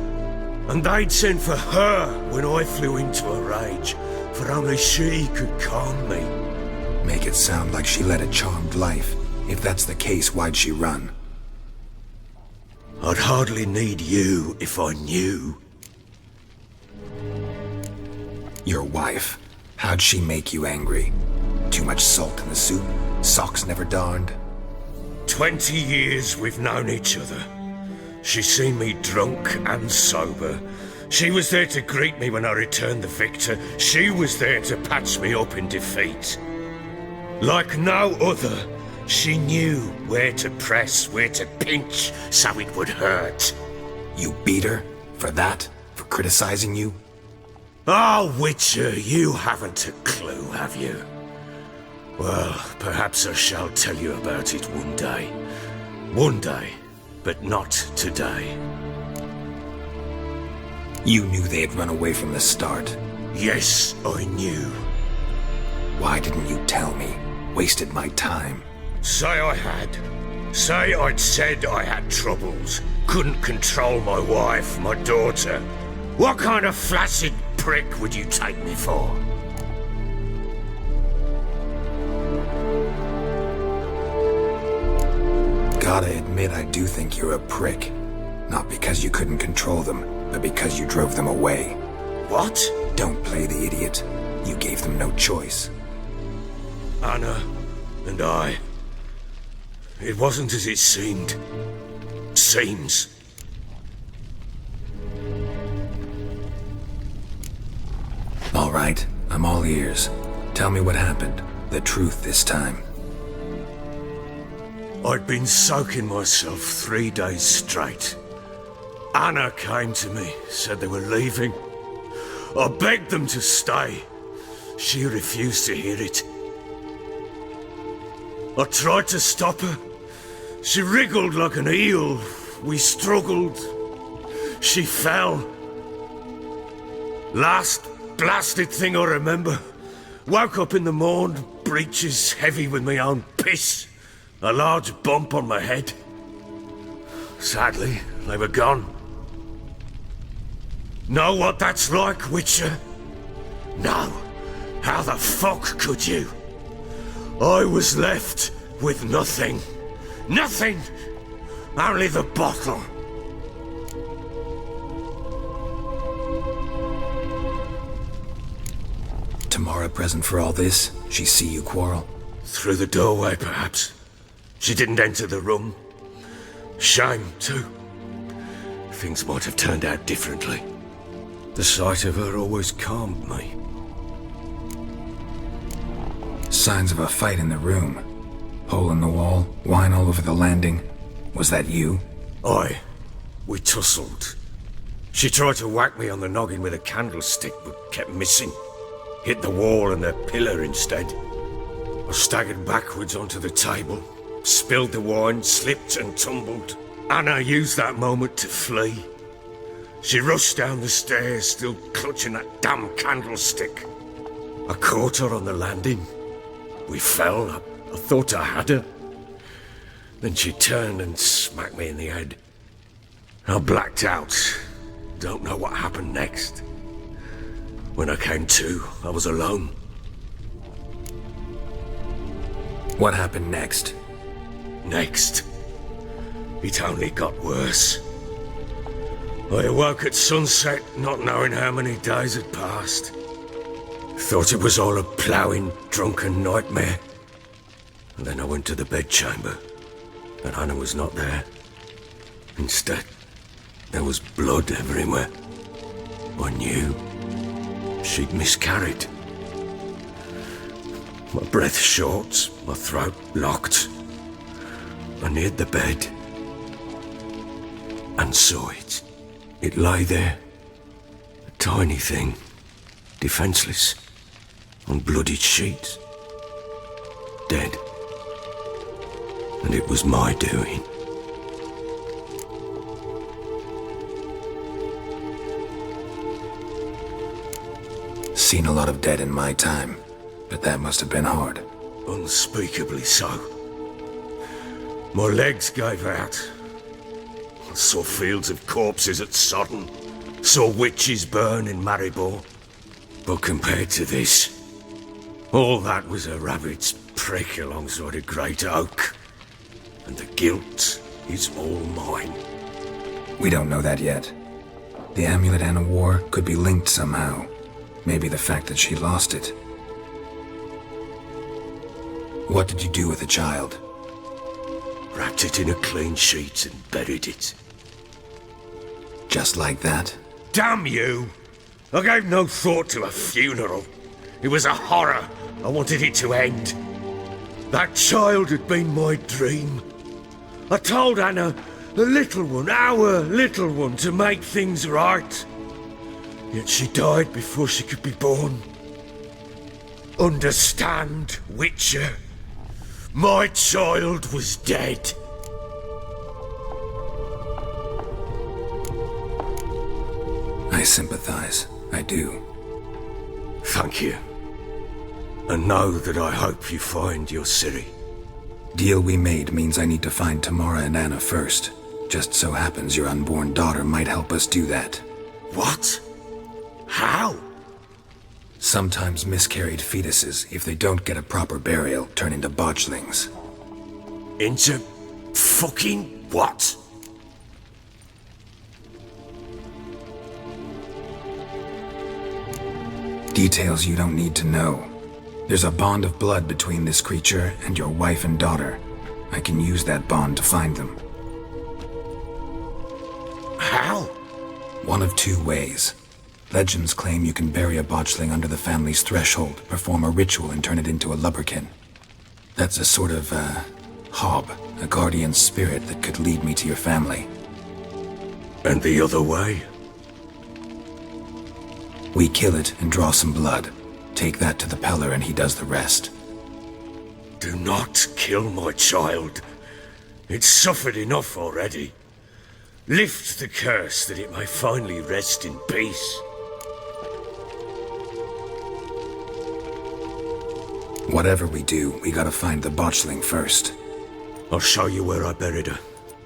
And they'd send for her when I flew into a rage, for only she could calm me. Make it sound like she led a charmed life. If that's the case, why'd she run? I'd hardly need you if I knew. Your wife. How'd she make you angry? Too much salt in the soup? Socks never darned? 20 years we've known each other. She's seen me drunk and sober. She was there to greet me when I returned the victor. She was there to patch me up in defeat. Like no other, she knew where to press, where to pinch, so it would hurt. You beat her? For that? For criticizing you? Oh, Witcher, you haven't a clue, have you? Well, perhaps I shall tell you about it one day. One day, but not today. You knew they'd run away from the start? Yes, I knew. Why didn't you tell me? Wasted my time. Say I had. Say I'd said I had troubles. Couldn't control my wife, my daughter. What kind of flaccid prick would you take me for? Gotta admit, I do think you're a prick. Not because you couldn't control them, but because you drove them away. What? Don't play the idiot. You gave them no choice. Anna and I... It wasn't as it seemed. Seems. All right, I'm all ears. Tell me what happened. The truth this time. I'd been soaking myself 3 days straight. Anna came to me, said they were leaving. I begged them to stay. She refused to hear it. I tried to stop her. She wriggled like an eel. We struggled. She fell. Last blasted thing I remember. Woke up in the morn, breeches heavy with my own piss. A large bump on my head. Sadly, they were gone. Know what that's like, Witcher? No. How the fuck could you? I was left with nothing. Nothing! Only the bottle. Tamara present for all this? She see you quarrel? Through the doorway, perhaps. She didn't enter the room. Shame, too. Things might have turned out differently. The sight of her always calmed me. Signs of a fight in the room. Hole in the wall, wine all over the landing. Was that you? Aye. We tussled. She tried to whack me on the noggin with a candlestick, but kept missing. Hit the wall and the pillar instead. I staggered backwards onto the table, spilled the wine, slipped and tumbled. Anna used that moment to flee. She rushed down the stairs, still clutching that damn candlestick. I caught her on the landing. We fell. I thought I had her. Then she turned and smacked me in the head. I blacked out. Don't know what happened next. When I came to, I was alone. What happened next? Next? It only got worse. I awoke at sunset, not knowing how many days had passed. Thought it was all a ploughing, drunken nightmare. And then I went to the bedchamber, and Anna was not there. Instead, there was blood everywhere. I knew she'd miscarried. My breath short, my throat locked. I neared the bed and saw it. It lay there, a tiny thing, defenseless, on bloodied sheets, dead. And it was my doing. Seen a lot of dead in my time, but that must have been hard. Unspeakably so. My legs gave out. I saw fields of corpses at Sodden. Saw witches burn in Maribor. But compared to this, all that was a rabbit's prick alongside a great oak. And the guilt is all mine. We don't know that yet. The amulet Anna wore could be linked somehow. Maybe the fact that she lost it. What did you do with the child? Wrapped it in a clean sheet and buried it. Just like that? Damn you! I gave no thought to a funeral. It was a horror. I wanted it to end. That child had been my dream. I told Anna, the little one, our little one, to make things right. Yet she died before she could be born. Understand, Witcher? My child was dead. I sympathize. I do. Thank you. And know that I hope you find your Ciri. Deal we made means I need to find Tamara and Anna first. Just so happens your unborn daughter might help us do that. What? How? Sometimes miscarried fetuses, if they don't get a proper burial, turn into botchlings. Into fucking what? Details you don't need to know. There's a bond of blood between this creature and your wife and daughter. I can use that bond to find them. How? One of two ways. Legends claim you can bury a botchling under the family's threshold, perform a ritual and turn it into a lubberkin. That's a sort of, hob, a guardian spirit that could lead me to your family. And the other way? We kill it and draw some blood. Take that to the Peller and he does the rest. Do not kill my child. It's suffered enough already. Lift the curse that it may finally rest in peace. Whatever we do, we gotta find the botchling first. I'll show you where I buried her,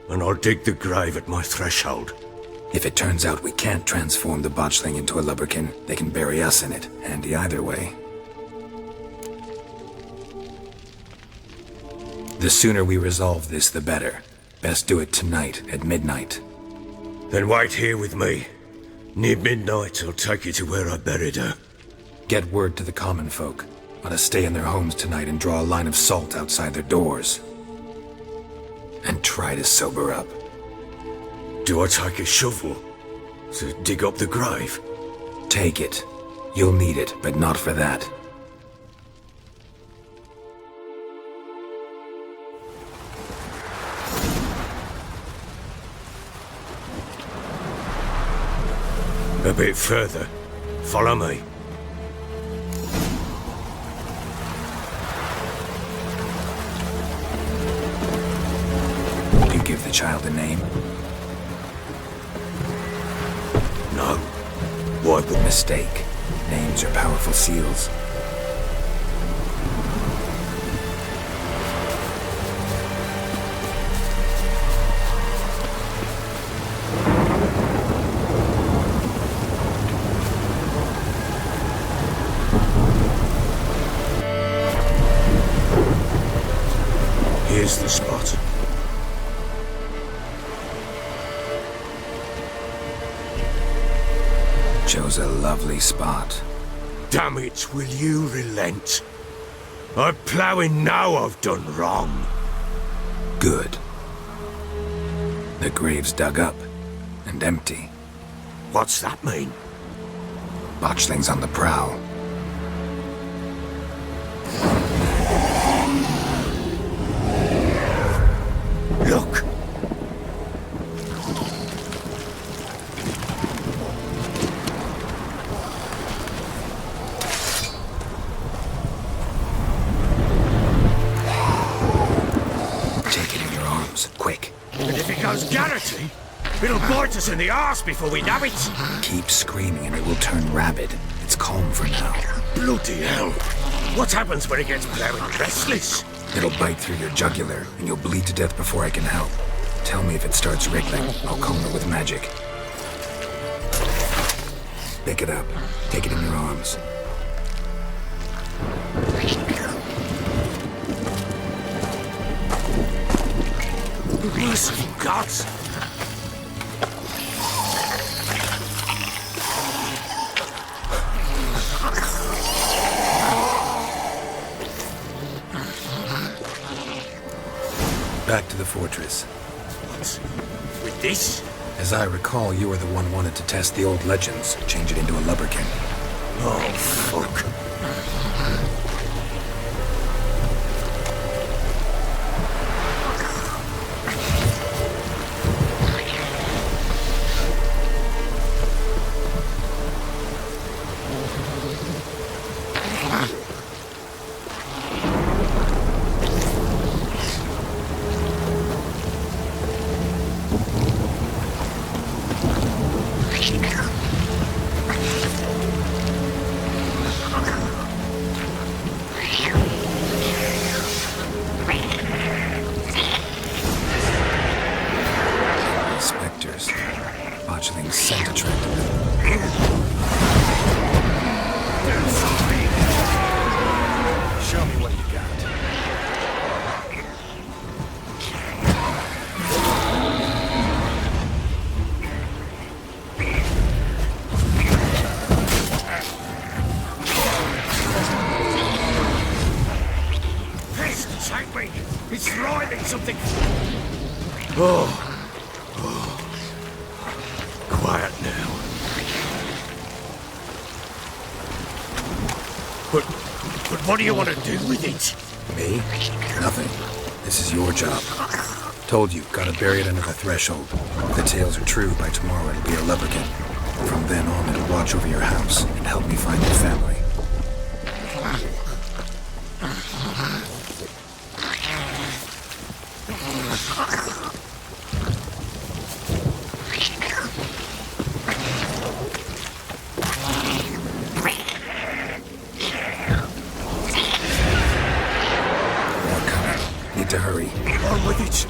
and I'll dig the grave at my threshold. If it turns out we can't transform the botchling into a lubberkin, they can bury us in it. Handy either way. The sooner we resolve this, the better. Best do it tonight, at midnight. Then wait here with me. Near midnight, I'll take you to where I buried her. Get word to the common folk. Ought to stay in their homes tonight and draw a line of salt outside their doors. And try to sober up. Do I take a shovel to dig up the grave? Take it. You'll need it, but not for that. A bit further. Follow me. You give the child a name? No. Why would... Mistake. Names are powerful seals. Here's the spot. Chose a lovely spot. Damn it, will you relent? I'm ploughing now I've done wrong. Good. The grave's dug up and empty. What's that mean? Botchling's on the prowl. Look! Take it in your arms, quick. And if it goes Garrity, it'll bite us in the arse before we know it. Keep screaming and it will turn rabid. It's calm for now. Bloody hell! What happens when it gets ploughing restless? It'll bite through your jugular, and you'll bleed to death before I can help. Tell me if it starts wriggling. I'll calm it with magic. Pick it up. Take it in your arms. Mercy gods! Back to the fortress. What? With this? As I recall, you were the one wanted to test the old legends, change it into a lubberkin. Oh, fuck. Quiet now. But what do you want to do with it? Me? Nothing. This is your job. Told you, gotta bury it under the threshold. If the tales are true, by tomorrow it'll be a lubberkin. From then on, it'll watch over your house and help me find your family. To hurry. On with it.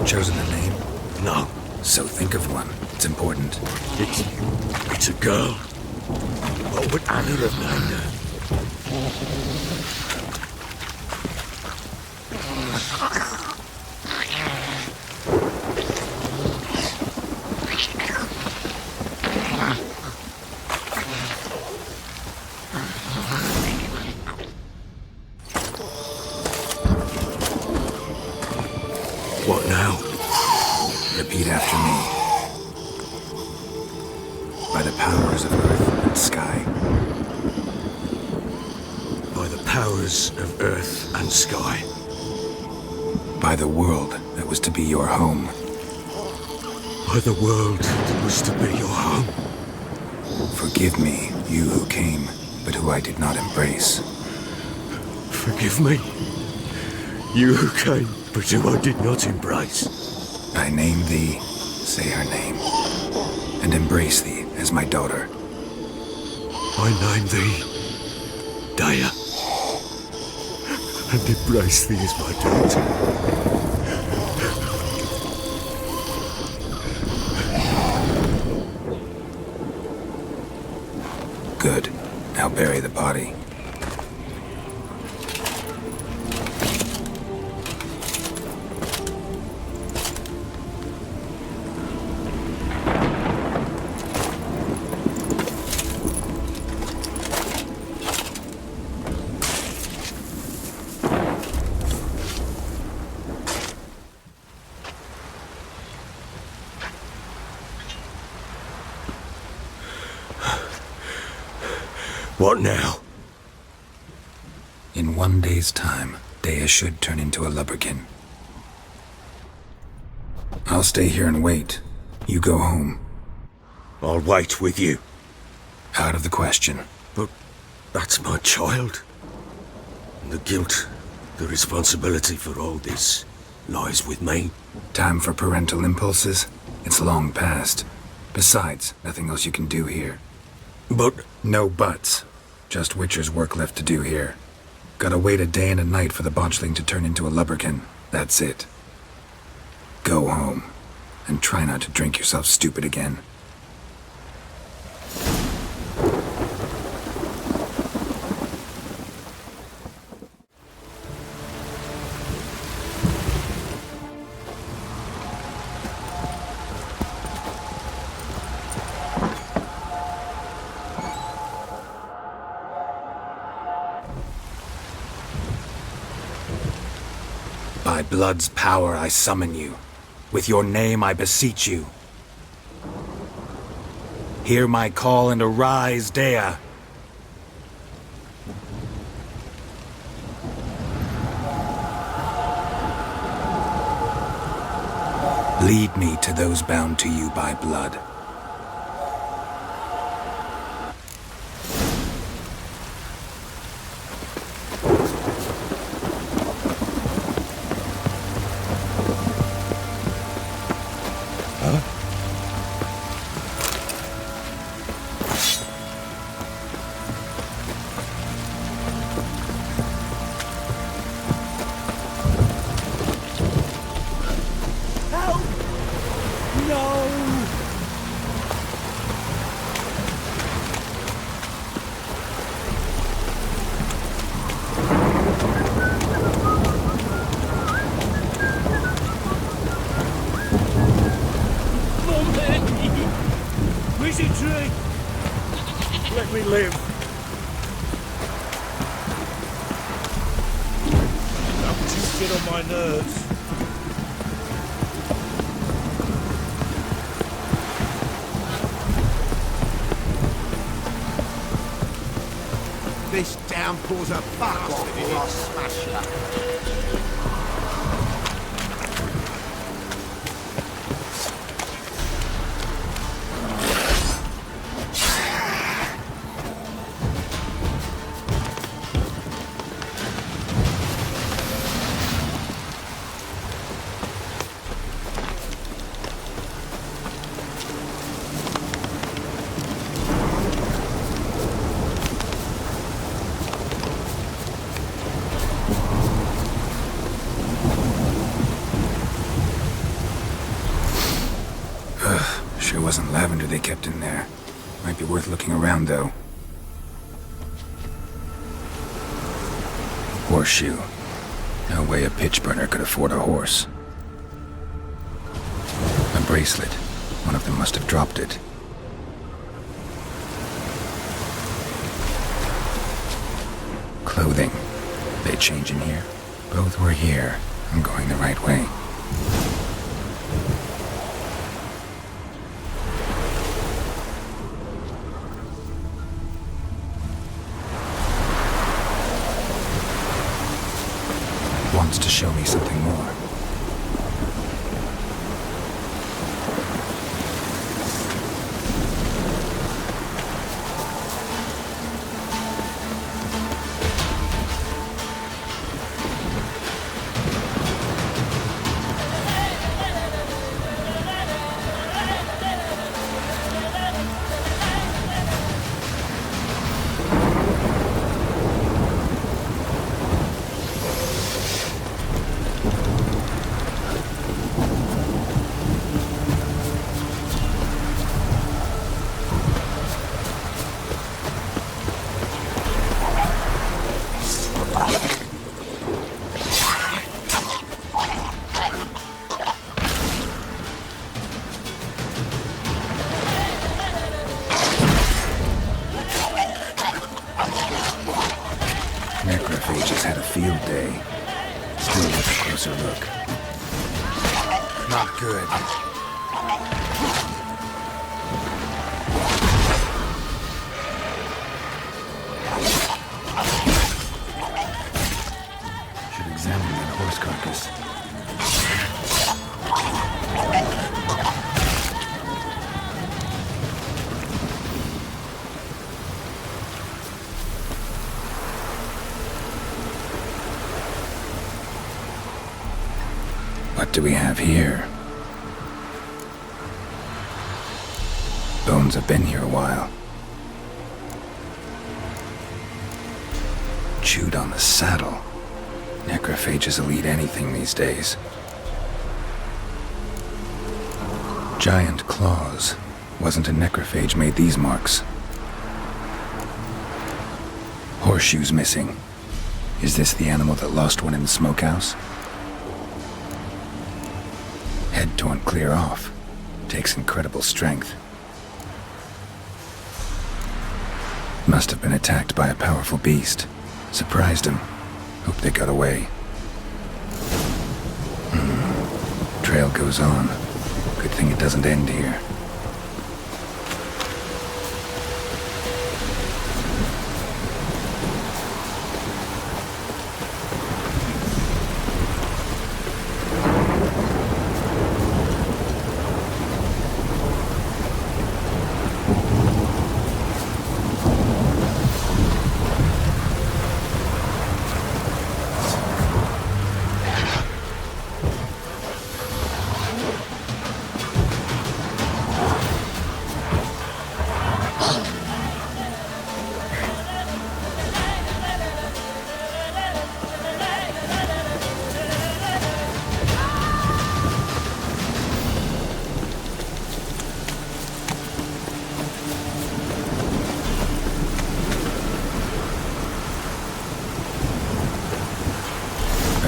Chosen a name? No. So think of one. It's important. It's a girl. What would Anna have named her? Repeat after me. By the powers of earth and sky. By the powers of earth and sky. By the world that was to be your home. By the world that was to be your home. Forgive me, you who came, but who I did not embrace. Forgive me, you who came, but who I did not embrace. I name thee, say her name, and embrace thee as my daughter. I name thee, Dea, and embrace thee as my daughter. Good. Now bury the body. What now? In 1 day's time, Dea should turn into a lubberkin. I'll stay here and wait. You go home. I'll wait with you. Out of the question. But that's my child. And the guilt, the responsibility for all this lies with me. Time for parental impulses? It's long past. Besides, nothing else you can do here. But... No buts. Just Witcher's work left to do here. Gotta wait a day and a night for the botchling to turn into a lubberkin. That's it. Go home. And try not to drink yourself stupid again. By blood's power I summon you. With your name I beseech you. Hear my call and arise, Dea. Lead me to those bound to you by blood. Let me live. Don't you get on my nerves. This downpour's a fuck off or I'll smash you. Sure wasn't lavender they kept in there. Might be worth looking around, though. Horseshoe. No way a pitch burner could afford a horse. A bracelet. One of them must have dropped it. Clothing. They change in here? Both were here. I'm going the right way. wants to show me something more. Necrophages had a field day. Still with a closer look. Not good. Should examine that horse carcass. What do we have here? Bones have been here a while. Chewed on the saddle. Necrophages will eat anything these days. Giant claws. Wasn't a necrophage made these marks. Horseshoes missing. Is this the animal that lost one in the smokehouse? Head torn clear off. Takes incredible strength. Must have been attacked by a powerful beast. Surprised him. Hope they got away. Trail goes on. Good thing it doesn't end here.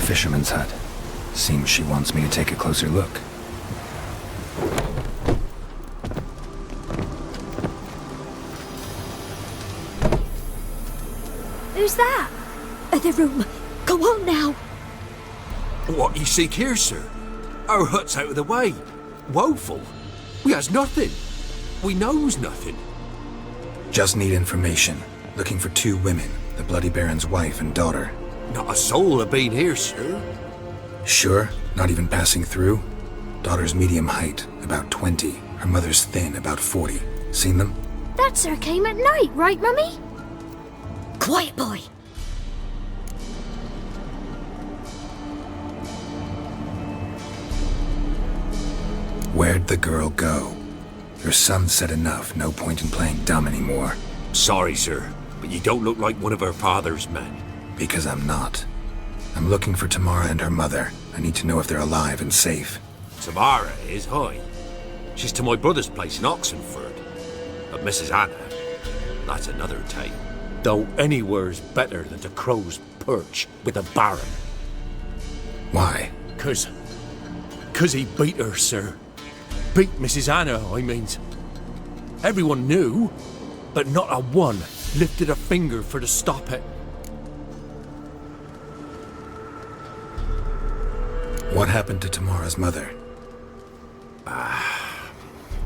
Fisherman's hut. Seems she wants me to take a closer look. Who's that? The room. Go on now. What you seek here, sir? Our hut's out of the way. Woeful. We has nothing. We knows nothing. Just need information. Looking for 2 women, the Bloody Baron's wife and daughter. Not a soul have been here, sir. Sure? Not even passing through? Daughter's medium height, about 20. Her mother's thin, about 40. Seen them? That sir came at night, right, Mummy? Quiet, boy. Where'd the girl go? Your son said enough, no point in playing dumb anymore. Sorry, sir, but you don't look like one of her father's men. Because I'm not. I'm looking for Tamara and her mother. I need to know if they're alive and safe. Tamara is, hi. She's to my brother's place in Oxenford. But Mrs. Anna, that's another tale. Though anywhere's better than to Crow's Perch with a baron. Why? 'Cause he beat her, sir. Beat Mrs. Anna, I means. Everyone knew, but not a one lifted a finger for to stop it. What happened to Tamara's mother?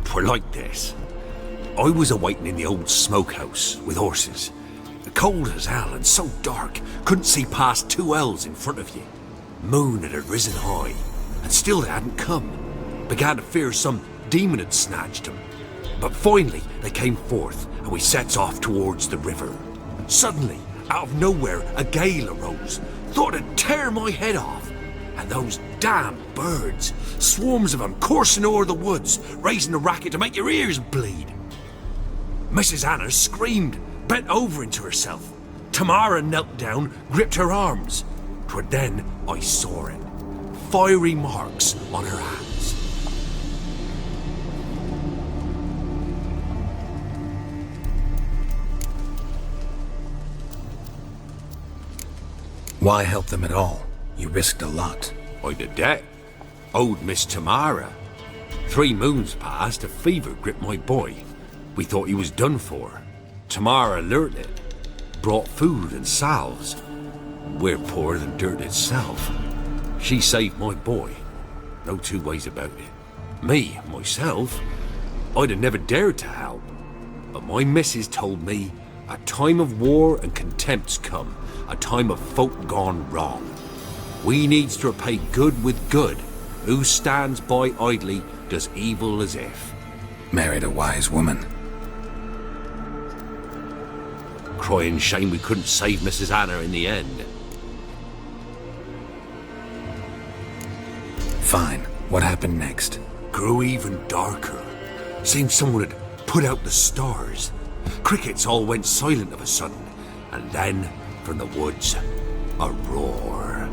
Twere like this. I was awaiting in the old smokehouse with horses. Cold as hell and so dark, couldn't see past 2 ells in front of you. Moon had risen high, and still they hadn't come. Began to fear some demon had snatched them. But finally they came forth, and we sets off towards the river. Suddenly, out of nowhere, a gale arose. Thought it'd tear my head off. And those damn birds, swarms of them coursing o'er the woods, raising a racket to make your ears bleed. Mrs. Anna screamed, bent over into herself. Tamara knelt down, gripped her arms. 'Twere then I saw it. Fiery marks on her hands. Why help them at all? You risked a lot. I'd a debt. Owed Miss Tamara. 3 moons passed, a fever gripped my boy. We thought he was done for. Tamara learnt it. Brought food and salves. We're poorer than dirt itself. She saved my boy. No 2 ways about it. Me, myself, I'd have never dared to help. But my missus told me a time of war and contempt's come. A time of folk gone wrong. We needs to repay good with good. Who stands by idly does evil as if. Married a wise woman. Crying shame we couldn't save Mrs. Anna in the end. Fine. What happened next? Grew even darker. Seemed someone had put out the stars. Crickets all went silent of a sudden. And then, from the woods, a roar.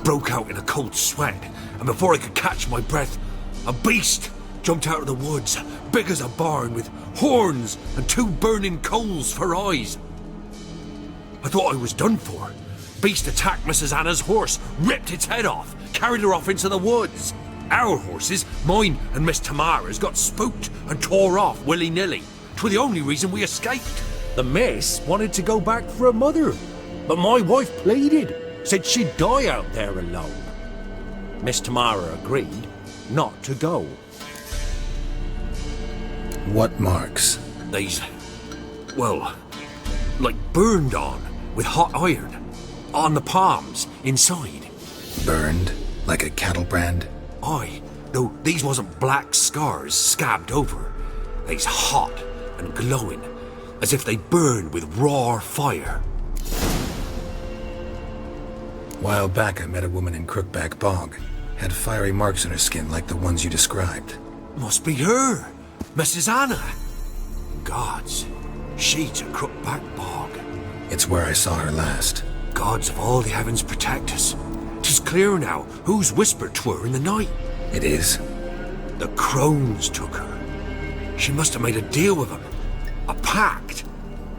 Broke out in a cold sweat, and before I could catch my breath, a beast jumped out of the woods, big as a barn, with horns and 2 burning coals for eyes. I thought I was done for. Beast attacked Mrs. Anna's horse, ripped its head off, carried her off into the woods. Our horses, mine and Miss Tamara's, got spooked and tore off willy-nilly. 'Twere the only reason we escaped. The miss wanted to go back for her mother, but my wife pleaded, said she'd die out there alone. Miss Tamara agreed not to go. What marks? They's, well, like burned on with hot iron. On the palms, inside. Burned? Like a cattle brand? Aye, though these wasn't black scars scabbed over. They's hot and glowing, as if they burned with raw fire. While back I met a woman in Crookback Bog. Had fiery marks on her skin like the ones you described. Must be her, Mrs. Anna. Gods, she's a Crookback Bog. It's where I saw her last. Gods of all the heavens protect us. 'Tis clear now who's whispered to her in the night. It is. The crones took her. She must have made a deal with them. A pact.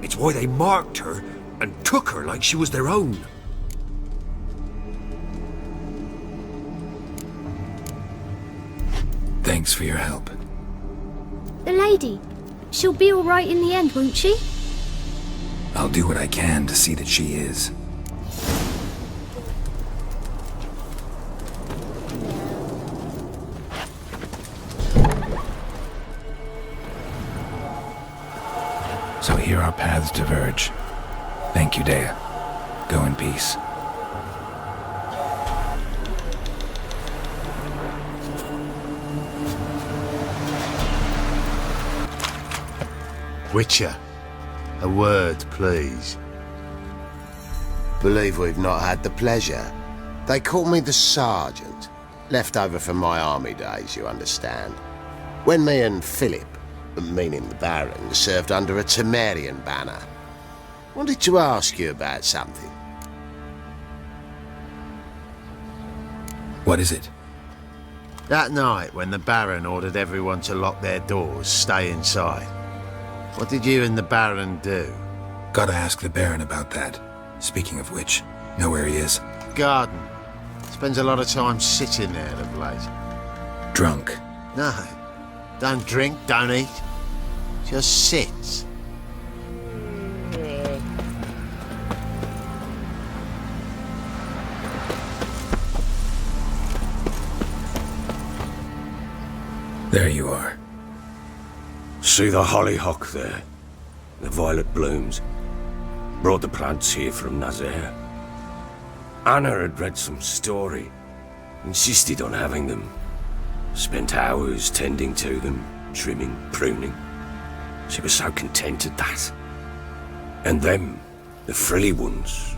It's why they marked her and took her like she was their own. Thanks for your help. The lady. She'll be all right in the end, won't she? I'll do what I can to see that she is. So here our paths diverge. Thank you, Dea. Go in peace. Witcher, a word, please. Believe we've not had the pleasure. They call me the Sergeant. Left over from my army days, you understand. When me and Philip, meaning the Baron, served under a Temerian banner. Wanted to ask you about something. What is it? That night when the Baron ordered everyone to lock their doors, stay inside. What did you and the Baron do? Gotta ask the Baron about that. Speaking of which, know where he is? Garden. Spends a lot of time sitting there of late. Drunk? No. Don't drink, don't eat. Just sits. There you are. See the hollyhock there? The violet blooms. Brought the plants here from Nazaire. Anna had read some story. Insisted on having them. Spent hours tending to them, trimming, pruning. She was so content at that. And them, the frilly ones,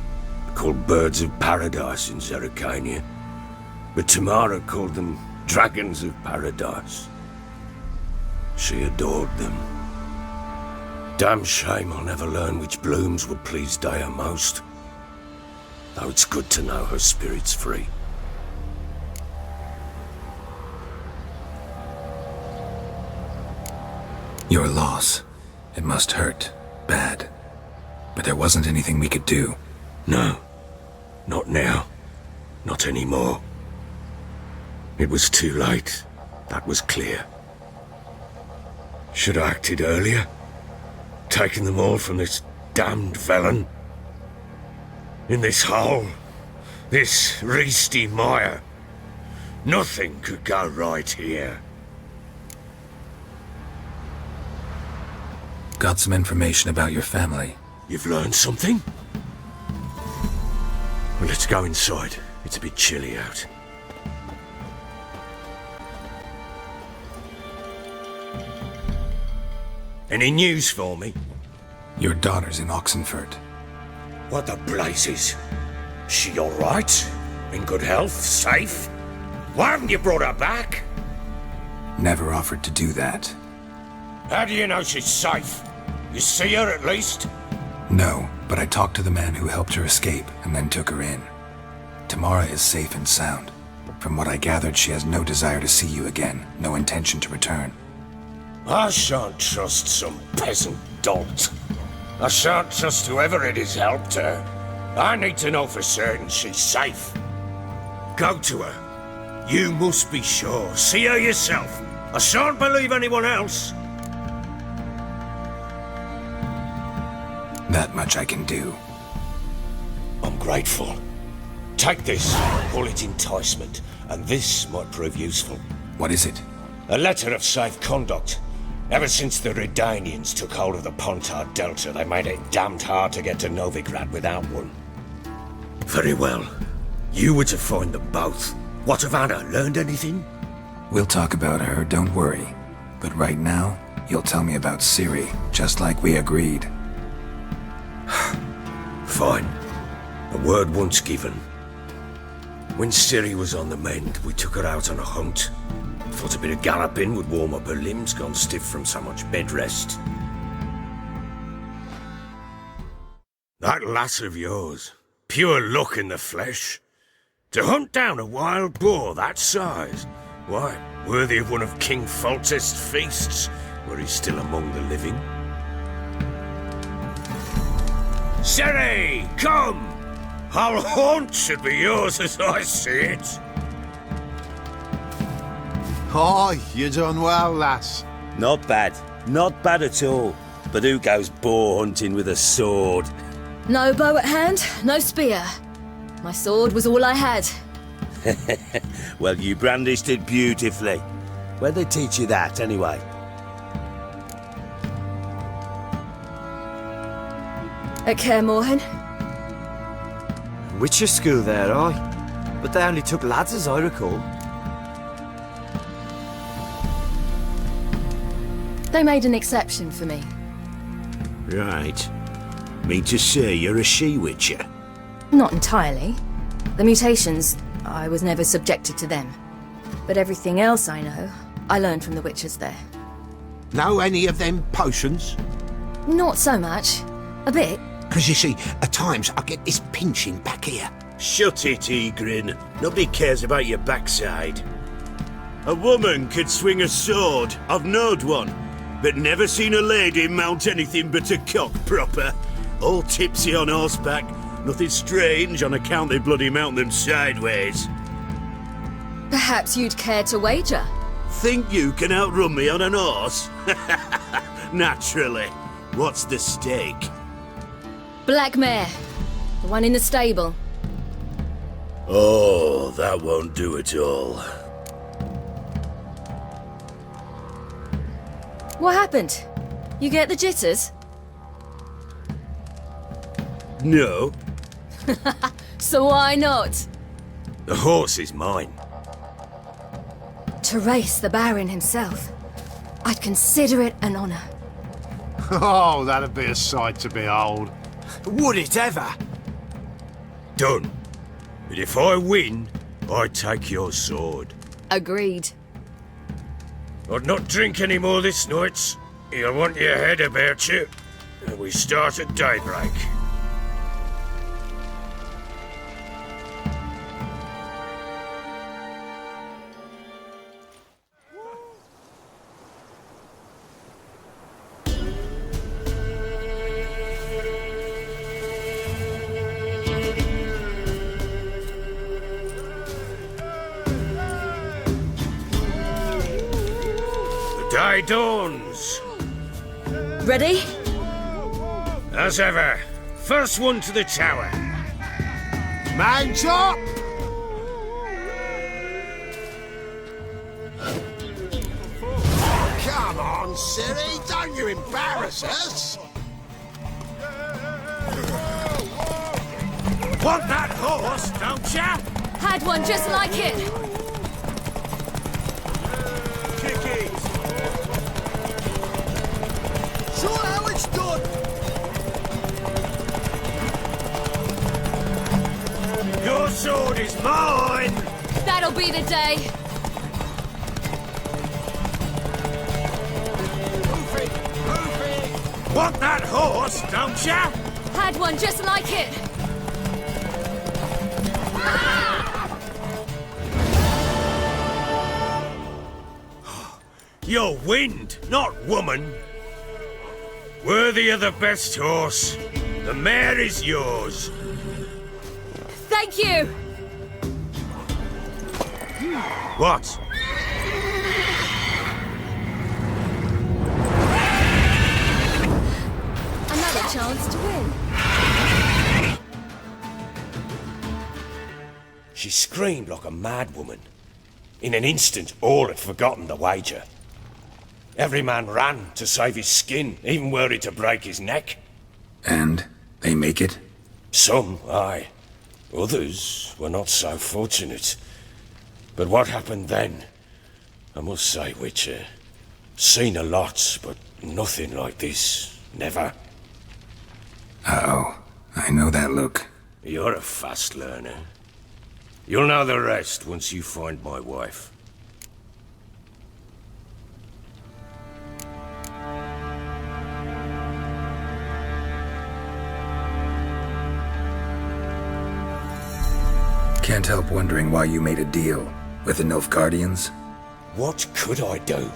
called birds of paradise in Zerrikania. But Tamara called them dragons of paradise. She adored them. Damn shame I'll never learn which blooms would please Dea most. Though it's good to know her spirit's free. Your loss. It must hurt. Bad. But there wasn't anything we could do. No. Not now. Not anymore. It was too late. That was clear. Should have acted earlier. Taken them all from this damned Velen. In this hole. This reesty mire. Nothing could go right here. Got some information about your family. You've learned something? Well, let's go inside. It's a bit chilly out. Any news for me? Your daughter's in Oxenford. What the blazes? She all right? In good health? Safe? Why haven't you brought her back? Never offered to do that. How do you know she's safe? You see her at least? No, but I talked to the man who helped her escape and then took her in. Tamara is safe and sound. From what I gathered, she has no desire to see you again, no intention to return. I shan't trust some peasant dolt. I shan't trust whoever it is helped her. I need to know for certain she's safe. Go to her. You must be sure. See her yourself. I shan't believe anyone else. That much I can do. I'm grateful. Take this, call it enticement, and this might prove useful. What is it? A letter of safe conduct. Ever since the Redanians took hold of the Pontard Delta, they made it damned hard to get to Novigrad without one. Very well. You were to find them both. What of Anna? Learned anything? We'll talk about her, don't worry. But right now, you'll tell me about Ciri, just like we agreed. Fine. A word once given. When Ciri was on the mend, we took her out on a hunt. Thought a bit of galloping would warm up her limbs, gone stiff from so much bed rest. That lass of yours, pure luck in the flesh. To hunt down a wild boar that size, why, worthy of one of King Foltest's feasts, were he still among the living. Ciri, come! Our haunt should be yours as I see it. Aye, you done well, lass. Not bad. Not bad at all. But who goes boar hunting with a sword? No bow at hand, no spear. My sword was all I had. Well, you brandished it beautifully. Where'd they teach you that, anyway? At Kaer Morhen. Witcher school there, aye. But they only took lads, as I recall. They made an exception for me. Right. Mean to say you're a she-witcher? Not entirely. The mutations, I was never subjected to them. But everything else I know, I learned from the witchers there. Know any of them potions? Not so much. A bit. Because you see, at times I get this pinching back here. Shut it, Egrin. Nobody cares about your backside. A woman could swing a sword. I've knowed one. But never seen a lady mount anything but a cock proper. All tipsy on horseback. Nothing strange on account they bloody mount them sideways. Perhaps you'd care to wager? Think you can outrun me on an horse? Naturally. What's the stake? Black mare. The one in the stable. Oh, that won't do at all. What happened? You get the jitters? No. So why not? The horse is mine. To race the Baron himself, I'd consider it an honour. Oh, that'd be a sight to behold. Would it ever? Done. But if I win, I take your sword. Agreed. I'd not drink any more this night. You'll want your head about you. And we start at daybreak. Day dawns. Ready? As ever, first one to the tower. Man chop! Come on, Ciri, don't you embarrass us! Want that horse, don't ya? Had one just like it. Kick it. Show how it's done! Your sword is mine! That'll be the day. Want that horse, don't ya? Had one just like it. You're wind, not woman. Worthy of the best horse. The mare is yours. Thank you. What? Another chance to win. She screamed like a mad woman. In an instant, all had forgotten the wager. Every man ran to save his skin, even were it to break his neck. And they make it? Some, aye. Others were not so fortunate. But what happened then? I must say, Witcher, seen a lot, but nothing like this. Never. Uh-oh. I know that look. You're a fast learner. You'll know the rest once you find my wife. Can't help wondering why you made a deal with the Nilfgaardians. What could I do?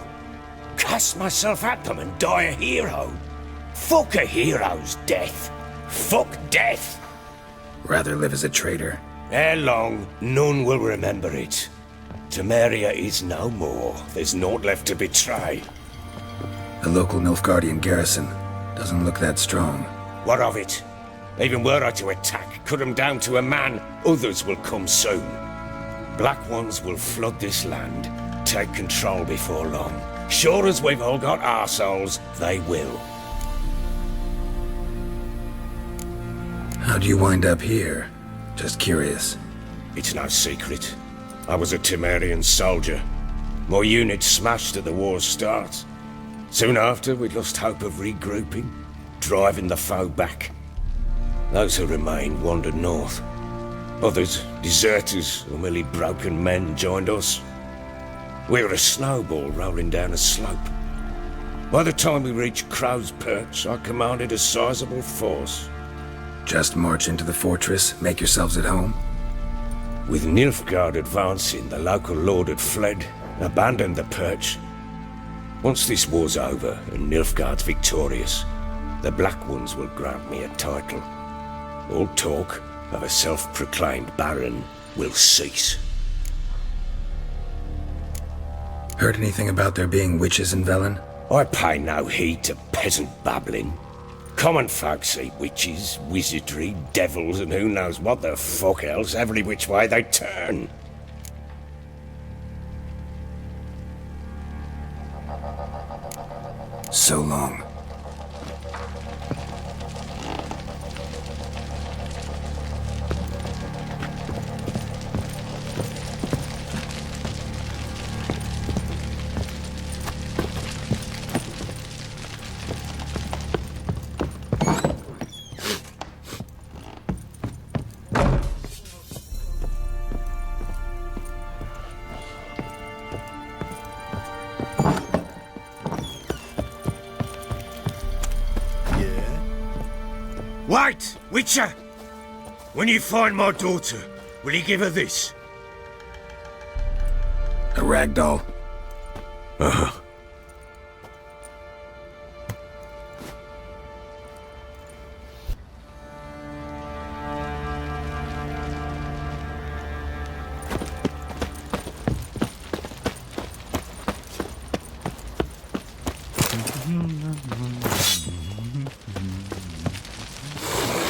Cast myself at them and die a hero? Fuck a hero's death. Fuck death. Rather live as a traitor. Ere long, none will remember it. Temeria is no more. There's naught left to betray. The local Nilfgaardian garrison doesn't look that strong. What of it? Even were I to attack, cut them down to a man, others will come soon. Black ones will flood this land, take control before long. Sure as we've all got arseholes, they will. How'd you wind up here? Just curious. It's no secret. I was a Temerian soldier. My unit smashed at the war's start. Soon after, we lost hope of regrouping, driving the foe back. Those who remained wandered north. Others, deserters or merely broken men, joined us. We were a snowball rolling down a slope. By the time we reached Crow's Perch, I commanded a sizable force. Just march into the fortress, make yourselves at home? With Nilfgaard advancing, the local lord had fled, abandoned the Perch. Once this war's over and Nilfgaard's victorious, the Black Ones will grant me a title. All talk of a self-proclaimed Baron will cease. Heard anything about there being witches in Velen? I pay no heed to peasant babbling. Common folk see witches, wizardry, devils, and who knows what the fuck else every which way they turn. So long. Wait, Witcher! When you find my daughter, will you give her this? A rag doll. Uh-huh.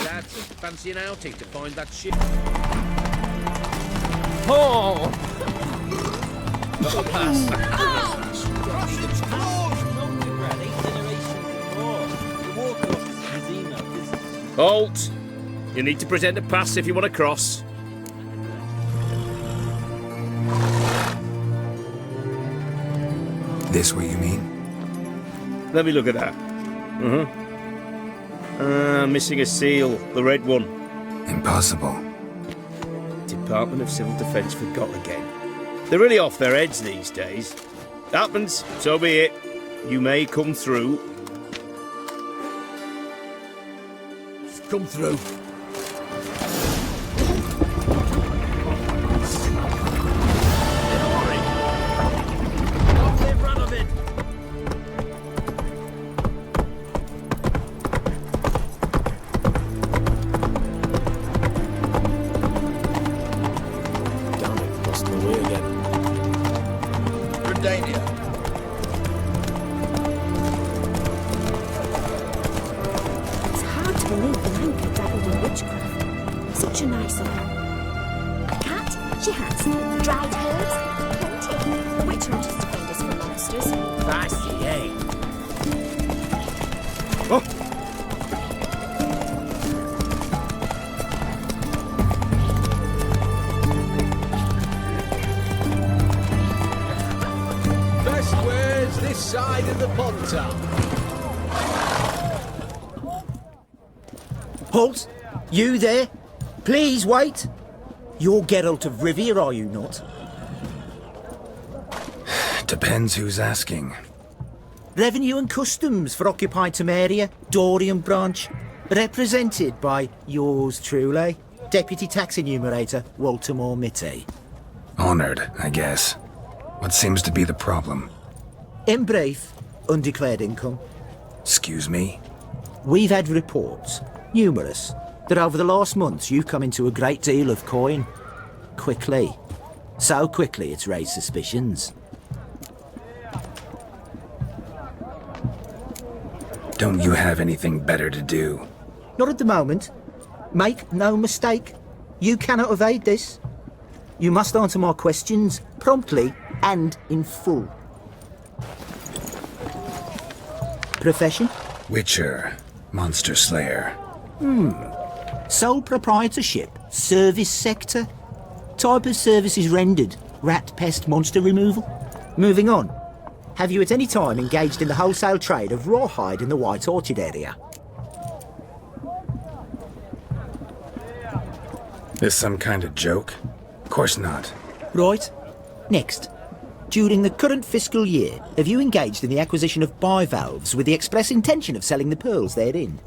Lads, fancy an outing to find that ship? Oh! Halt! You need to present a pass if you want to cross. This what you mean? Let me look at that. Missing a seal, the red one. Impossible. Department of Civil Defence forgot again. They're really off their heads these days. Happens, so be it. You may come through. Come through. It's hard to believe an anchor dabbled in witchcraft. Such a nice one. A cat? She has. Dried herbs? Plenty. The witch hunt is to find us for monsters. Fancy, eh? Best ways this side of the pond top. Halt! You there? Please wait! You're Geralt of Rivia, are you not? Depends who's asking. Revenue and Customs for occupied Tamara, Dorian branch, represented by yours truly, Deputy Tax Enumerator Walter Mitty. Honored, I guess. What seems to be the problem? In brief, undeclared income. Excuse me? We've had reports, numerous, that over the last months you've come into a great deal of coin. Quickly. So quickly it's raised suspicions. Don't you have anything better to do? Not at the moment. Make no mistake. You cannot evade this. You must answer my questions promptly and in full. Profession? Witcher. Monster Slayer. Sole proprietorship. Service sector. Type of services rendered. Rat, pest, monster removal. Moving on. Have you at any time engaged in the wholesale trade of rawhide in the White Orchard area? This some kind of joke? Of course not. Right. Next. During the current fiscal year, have you engaged in the acquisition of bivalves with the express intention of selling the pearls therein?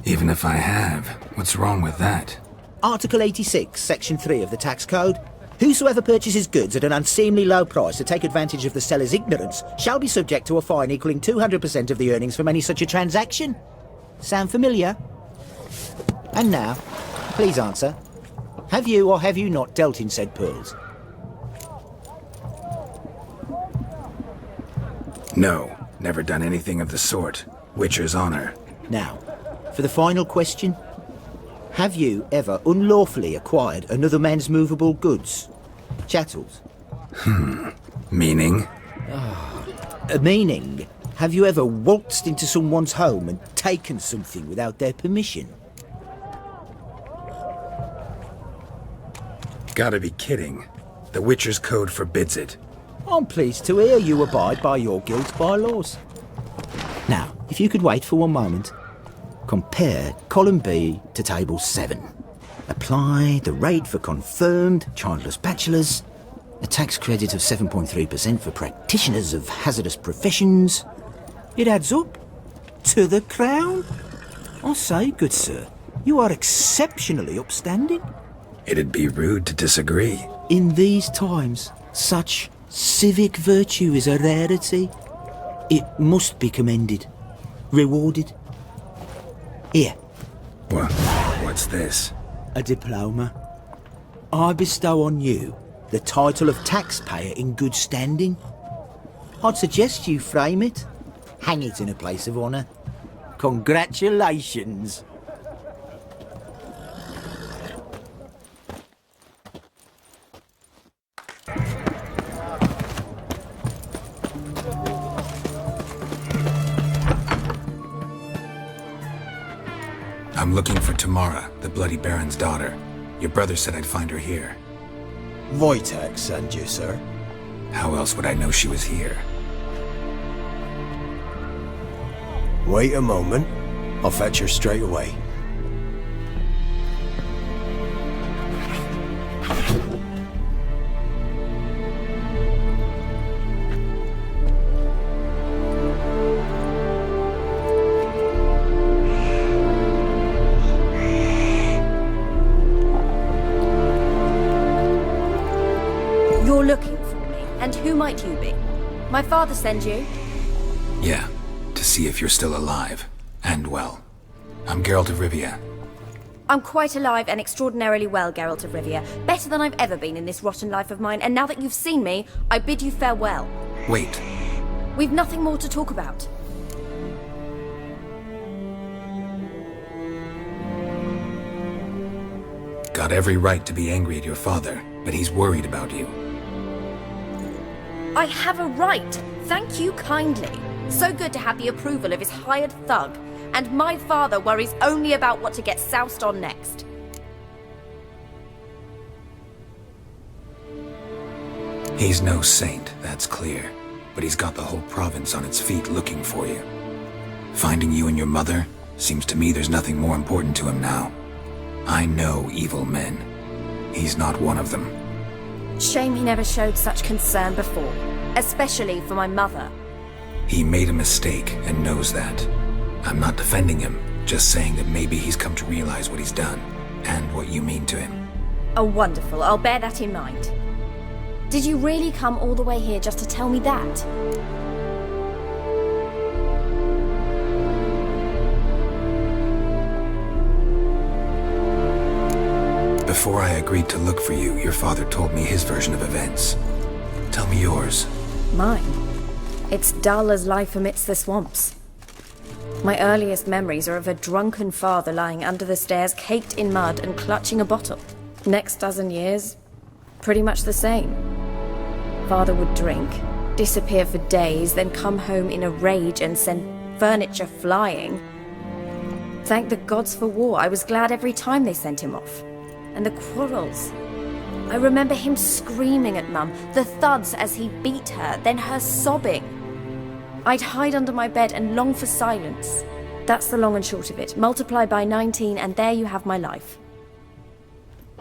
Even if I have, what's wrong with that? Article 86, Section 3 of the Tax Code. Whosoever purchases goods at an unseemly low price to take advantage of the seller's ignorance shall be subject to a fine equaling 200% of the earnings from any such a transaction. Sound familiar? And now, please answer. Have you or have you not dealt in said pearls? No, never done anything of the sort. Witcher's honor. Now, for the final question. Have you ever unlawfully acquired another man's movable goods? Chattels? Meaning? Meaning, have you ever waltzed into someone's home and taken something without their permission? Gotta be kidding. The Witcher's Code forbids it. I'm pleased to hear you abide by your guild's bylaws. Now, if you could wait for one moment. Compare column B to table 7. Apply the rate for confirmed childless bachelors, a tax credit of 7.3% for practitioners of hazardous professions. It adds up to the crown. I say, good sir, You are exceptionally upstanding. It'd be rude to disagree. In these times, such civic virtue is a rarity. It must be commended, rewarded. Here. What's this? A diploma. I bestow on you the title of taxpayer in good standing. I'd suggest you frame it. Hang it in a place of honour. Congratulations. I'm looking for Tamara, the Bloody Baron's daughter. Your brother said I'd find her here. Wojtek sent you, sir. How else would I know she was here? Wait a moment. I'll fetch her straight away. You're looking for me, and who might you be? My father send you? Yeah, to see if you're still alive. And well. I'm Geralt of Rivia. I'm quite alive and extraordinarily well, Geralt of Rivia. Better than I've ever been in this rotten life of mine, and now that you've seen me, I bid you farewell. Wait. We've nothing more to talk about. Got every right to be angry at your father, but he's worried about you. I have a right. Thank you kindly. So good to have the approval of his hired thug. And my father worries only about what to get soused on next. He's no saint, that's clear. But he's got the whole province on its feet looking for you. Finding you and your mother, seems to me there's nothing more important to him now. I know evil men. He's not one of them. Shame he never showed such concern before. Especially for my mother. He made a mistake and knows that. I'm not defending him, just saying that maybe he's come to realize what he's done, and what you mean to him. Oh, wonderful. I'll bear that in mind. Did you really come all the way here just to tell me that? Before I agreed to look for you, your father told me his version of events. Tell me yours. Mine? It's dull as life amidst the swamps. My earliest memories are of a drunken father lying under the stairs, caked in mud and clutching a bottle. Next dozen years, pretty much the same. Father would drink, disappear for days, then come home in a rage and send furniture flying. Thank the gods for war. I was glad every time they sent him off. And the quarrels. I remember him screaming at Mum, the thuds as he beat her, then her sobbing. I'd hide under my bed and long for silence. That's the long and short of it. Multiply by 19 and there you have my life.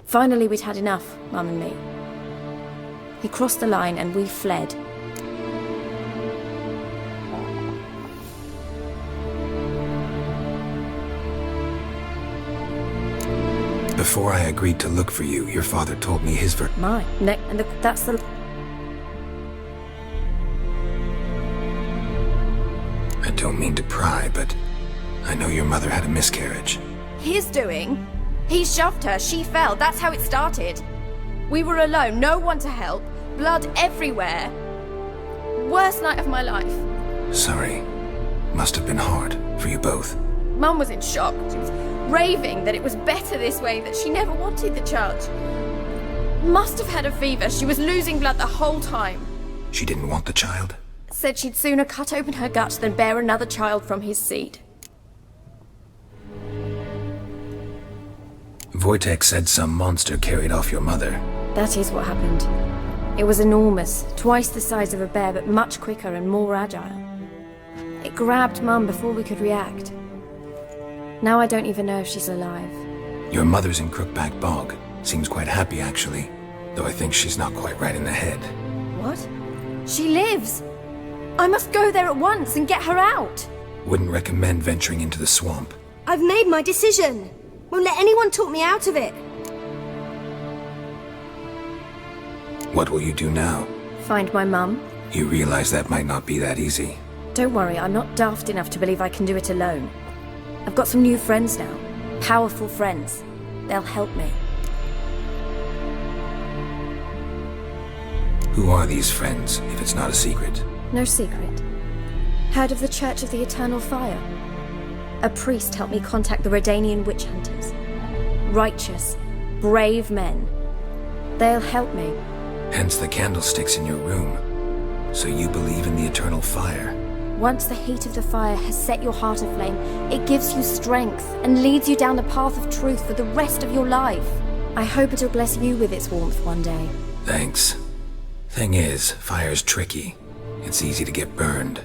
Finally we'd had enough, Mum and me. He crossed the line and we fled. Before I agreed to look for you, your father told me his Mine. And that's the... I don't mean to pry, but I know your mother had a miscarriage. His doing? He shoved her, she fell, that's how it started. We were alone, no one to help, blood everywhere. Worst night of my life. Sorry. Must have been hard for you both. Mum was in shock. She was raving that it was better this way, that she never wanted the child. Must have had a fever. She was losing blood the whole time. She didn't want the child? Said she'd sooner cut open her gut than bear another child from his seed. Wojtek said some monster carried off your mother. That is what happened. It was enormous, twice the size of a bear, but much quicker and more agile. It grabbed Mum before we could react. Now I don't even know if she's alive. Your mother's in Crookback Bog. Seems quite happy, actually. Though I think she's not quite right in the head. What? She lives! I must go there at once and get her out! Wouldn't recommend venturing into the swamp. I've made my decision! Won't let anyone talk me out of it. What will you do now? Find my mum. You realize that might not be that easy. Don't worry, I'm not daft enough to believe I can do it alone. I've got some new friends now. Powerful friends. They'll help me. Who are these friends, if it's not a secret? No secret. Heard of the Church of the Eternal Fire? A priest helped me contact the Redanian witch hunters. Righteous, brave men. They'll help me. Hence the candlesticks in your room. So you believe in the eternal fire? Once the heat of the fire has set your heart aflame, it gives you strength and leads you down the path of truth for the rest of your life. I hope it'll bless you with its warmth one day. Thanks. Thing is, fire's tricky. It's easy to get burned.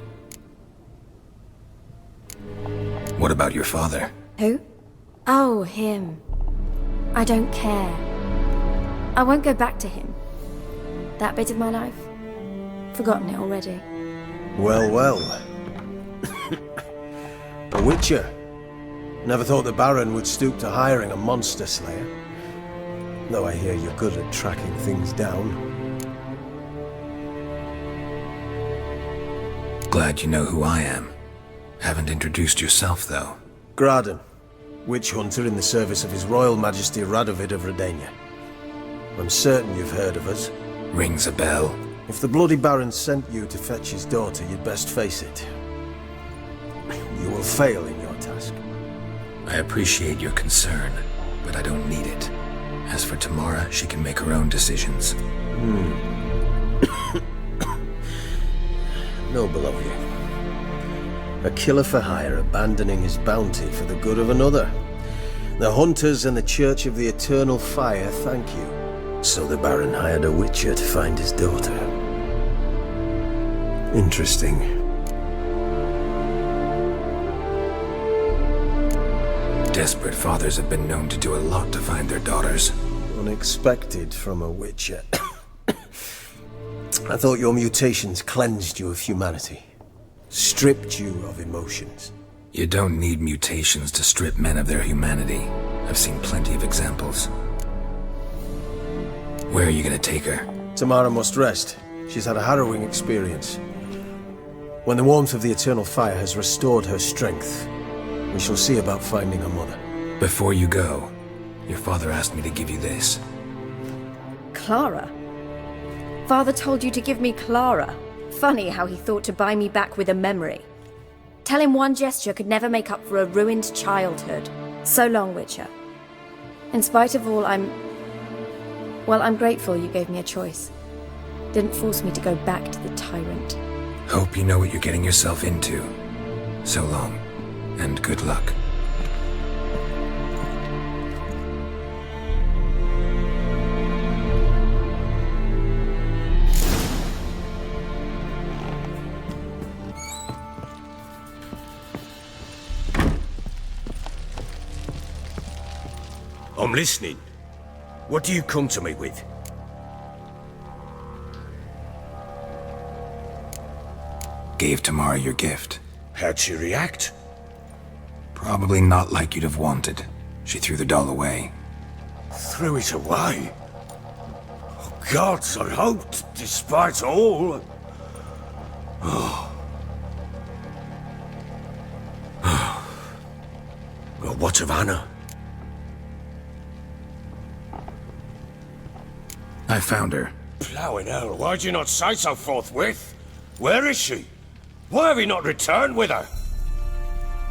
What about your father? Who? Oh, him. I don't care. I won't go back to him. That bit of my life? Forgotten it already. Well, well. A witcher. Never thought the Baron would stoop to hiring a monster slayer. Though I hear you're good at tracking things down. Glad you know who I am. Haven't introduced yourself, though. Graden, witch hunter in the service of His Royal Majesty Radovid of Redania. I'm certain you've heard of us. Rings a bell. If the bloody Baron sent you to fetch his daughter, you'd best face it. You will fail in your task. I appreciate your concern, but I don't need it. As for Tamara, she can make her own decisions. Noble of you. A killer for hire abandoning his bounty for the good of another. The hunters and the Church of the Eternal Fire thank you. So the Baron hired a witcher to find his daughter. Interesting. Desperate fathers have been known to do a lot to find their daughters. Unexpected from a witcher. I thought your mutations cleansed you of humanity. Stripped you of emotions. You don't need mutations to strip men of their humanity. I've seen plenty of examples. Where are you gonna take her? Tamara must rest. She's had a harrowing experience. When the warmth of the Eternal Fire has restored her strength, we shall see about finding her mother. Before you go, your father asked me to give you this. Clara? Father told you to give me Clara. Funny how he thought to buy me back with a memory. Tell him one gesture could never make up for a ruined childhood. So long, Witcher. In spite of all, I'm grateful you gave me a choice. Didn't force me to go back to the tyrant. Hope you know what you're getting yourself into. So long, and good luck. I'm listening. What do you come to me with? Gave Tamara your gift. How'd she react? Probably not like you'd have wanted. She threw the doll away. Threw it away? Oh, gods, I hoped, despite all... Well, what of Anna? I found her. Plowing hell, why'd you not say so forthwith? Where is she? Why have you not returned with her?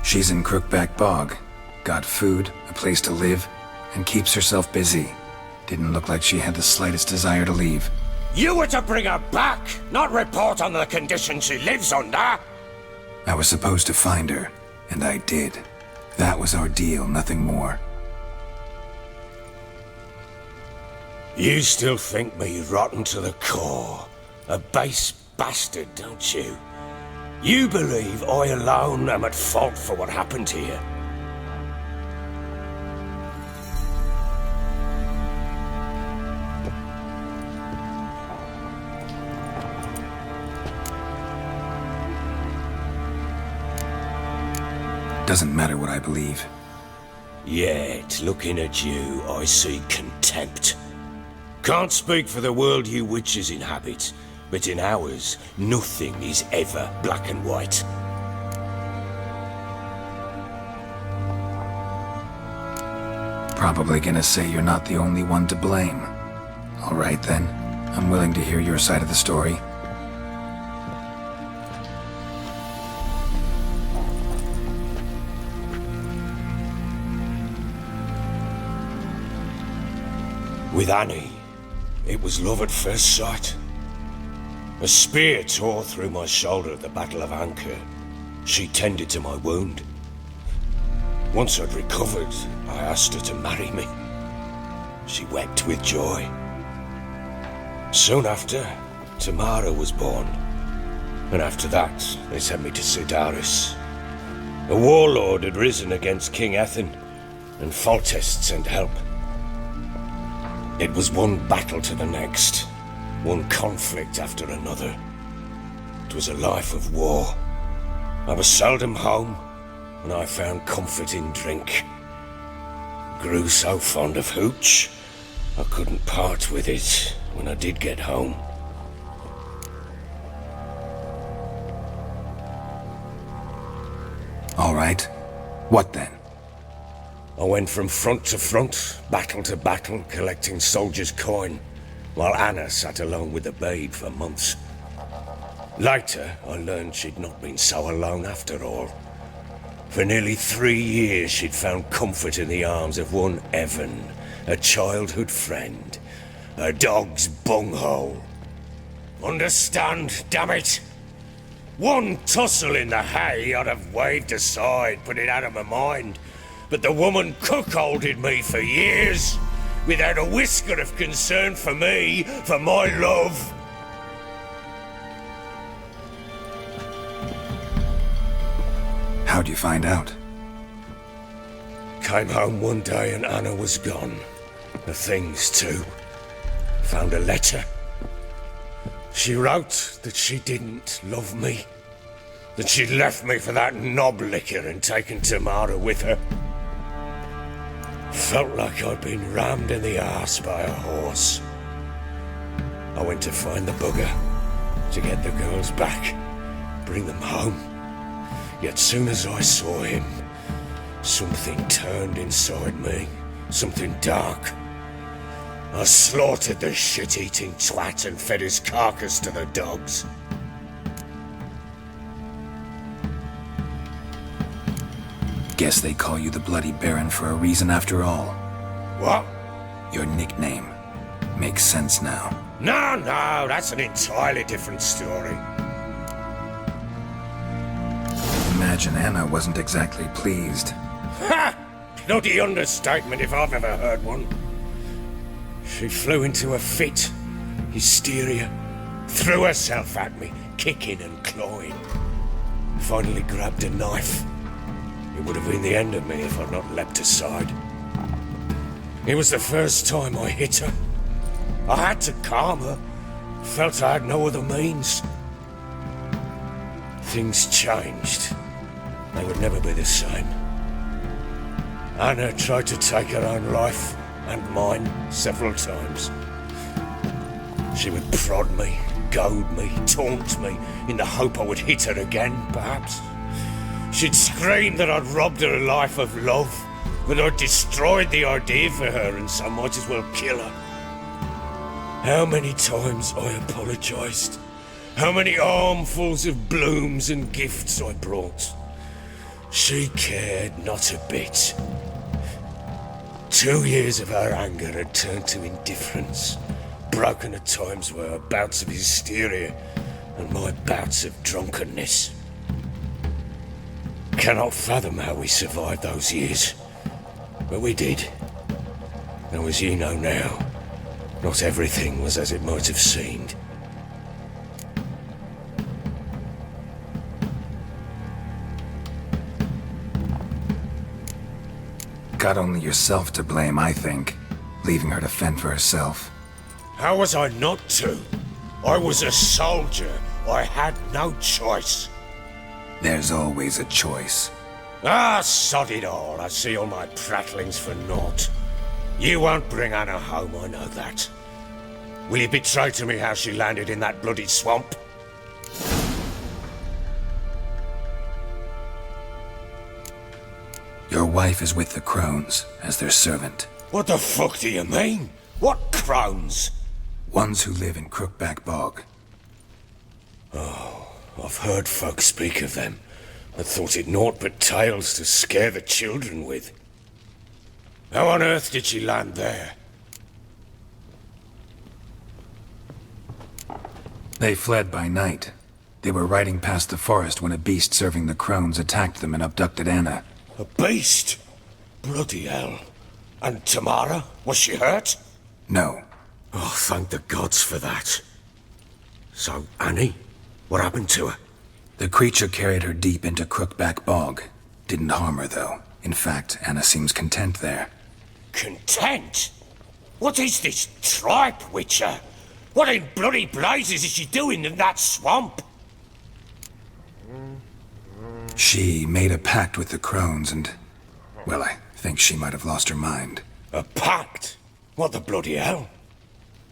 She's in Crookback Bog. Got food, a place to live, and keeps herself busy. Didn't look like she had the slightest desire to leave. You were to bring her back, not report on the conditions she lives under! I was supposed to find her, and I did. That was our deal, nothing more. You still think me rotten to the core. A base bastard, don't you? You believe I alone am at fault for what happened here. Doesn't matter what I believe. Yet, looking at you, I see contempt. Can't speak for the world you witches inhabit, but in ours, nothing is ever black and white. Probably gonna say you're not the only one to blame. All right then, I'm willing to hear your side of the story. With Annie, it was love at first sight. A spear tore through my shoulder at the Battle of Anchor. She tended to my wound. Once I'd recovered, I asked her to marry me. She wept with joy. Soon after, Tamara was born. And after that, they sent me to Severance. A warlord had risen against King Ethan, and Foltest sent help. It was one battle to the next, one conflict after another. It was a life of war. I was seldom home, and I found comfort in drink. Grew so fond of hooch, I couldn't part with it when I did get home. All right. What then? I went from front to front, battle to battle, collecting soldiers' coin, while Anna sat alone with the babe for months. Later, I learned she'd not been so alone after all. For nearly 3 years, she'd found comfort in the arms of one Evan, a childhood friend, a dog's bunghole. Understand, damn it? One tussle in the hay I'd have waved aside, put it out of my mind. But the woman cuckolded me for years, without a whisker of concern for me, for my love. How'd you find out? Came home one day and Anna was gone. The things too. Found a letter. She wrote that she didn't love me. That she'd left me for that knob licker and taken Tamara with her. Felt like I'd been rammed in the arse by a horse. I went to find the bugger, to get the girls back, bring them home. Yet soon as I saw him, something turned inside me, something dark. I slaughtered the shit-eating twat and fed his carcass to the dogs. Guess they call you the Bloody Baron for a reason after all. What? Your nickname. Makes sense now. No, that's an entirely different story. Imagine Anna wasn't exactly pleased. Ha! Bloody understatement if I've ever heard one. She flew into a fit, hysteria, threw herself at me, kicking and clawing. Finally grabbed a knife. It would have been the end of me if I'd not leapt aside. It was the first time I hit her. I had to calm her. Felt I had no other means. Things changed. They would never be the same. Anna tried to take her own life, and mine, several times. She would prod me, goad me, taunt me, in the hope I would hit her again, perhaps. She'd scream that I'd robbed her life of love, that I'd destroyed the idea for her and so might as well kill her. How many times I apologised. How many armfuls of blooms and gifts I brought. She cared not a bit. 2 years of her anger had turned to indifference, broken at times by her bouts of hysteria and my bouts of drunkenness. Cannot fathom how we survived those years, but we did. Though as you know now, not everything was as it might have seemed. Got only yourself to blame, I think. Leaving her to fend for herself. How was I not to? I was a soldier. I had no choice. There's always a choice. Ah, sod it all. I see all my prattlings for naught. You won't bring Anna home, I know that. Will you betray to me how she landed in that bloody swamp? Your wife is with the crones, as their servant. What the fuck do you mean? What crones? Ones who live in Crookback Bog. Oh, I've heard folk speak of them. I thought it naught but tales to scare the children with. How on earth did she land there? They fled by night. They were riding past the forest when a beast serving the crones attacked them and abducted Anna. A beast? Bloody hell. And Tamara? Was she hurt? No. Oh, thank the gods for that. So, Annie? What happened to her? The creature carried her deep into Crookback Bog. Didn't harm her, though. In fact, Anna seems content there. Content? What is this tripe, Witcher? What in bloody blazes is she doing in that swamp? She made a pact with the crones and... well, I think she might have lost her mind. A pact? What the bloody hell?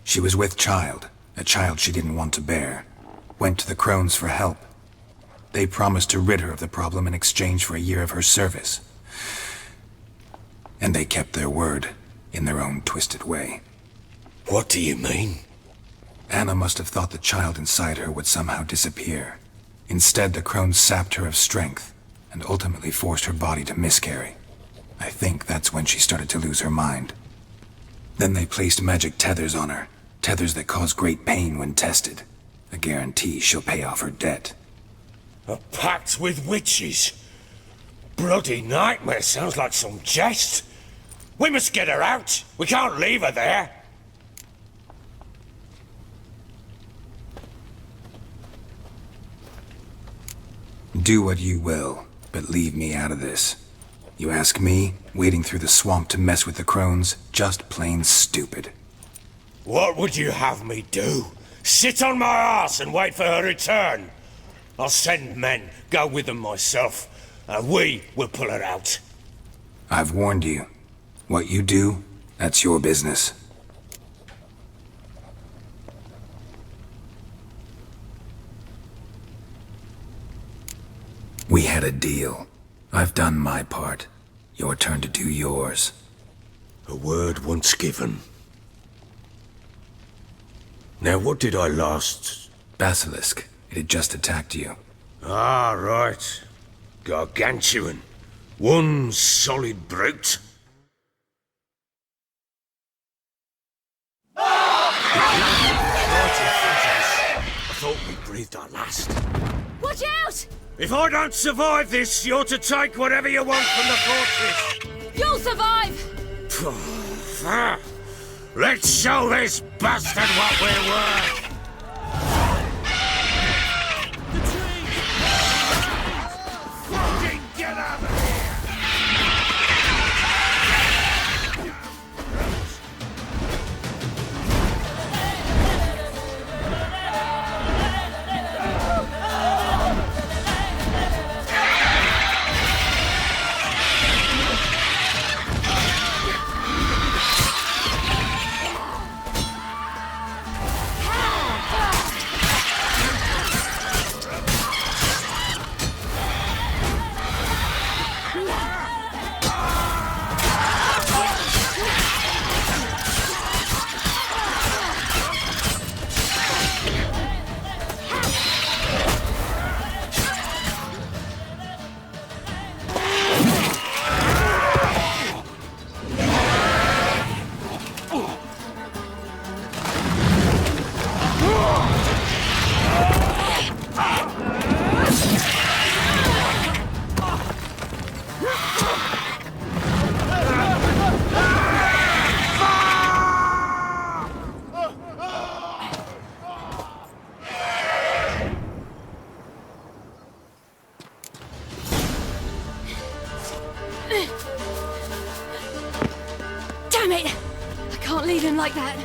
She was with child, a child she didn't want to bear. Went to the crones for help. They promised to rid her of the problem in exchange for a year of her service. And they kept their word, in their own twisted way. What do you mean? Anna must have thought the child inside her would somehow disappear. Instead, the crones sapped her of strength, and ultimately forced her body to miscarry. I think that's when she started to lose her mind. Then they placed magic tethers on her, tethers that cause great pain when tested. A guarantee she'll pay off her debt. A pact with witches? Bloody nightmare, sounds like some jest. We must get her out. We can't leave her there. Do what you will, but leave me out of this. You ask me, wading through the swamp to mess with the crones, just plain stupid. What would you have me do? Sit on my arse and wait for her return? I'll send men, go with them myself, and we will pull her out. I've warned you. What you do, that's your business. We had a deal. I've done my part. Your turn to do yours. A word once given. Now what did I last... Basilisk. It had just attacked you. Ah, right. Gargantuan. One solid brute. I thought we breathed our last. Watch out! If I don't survive this, you're to take whatever you want from the fortress. You'll survive! Let's show this bastard what we're worth. Fucking get out of here! Damn it! I can't leave him like that.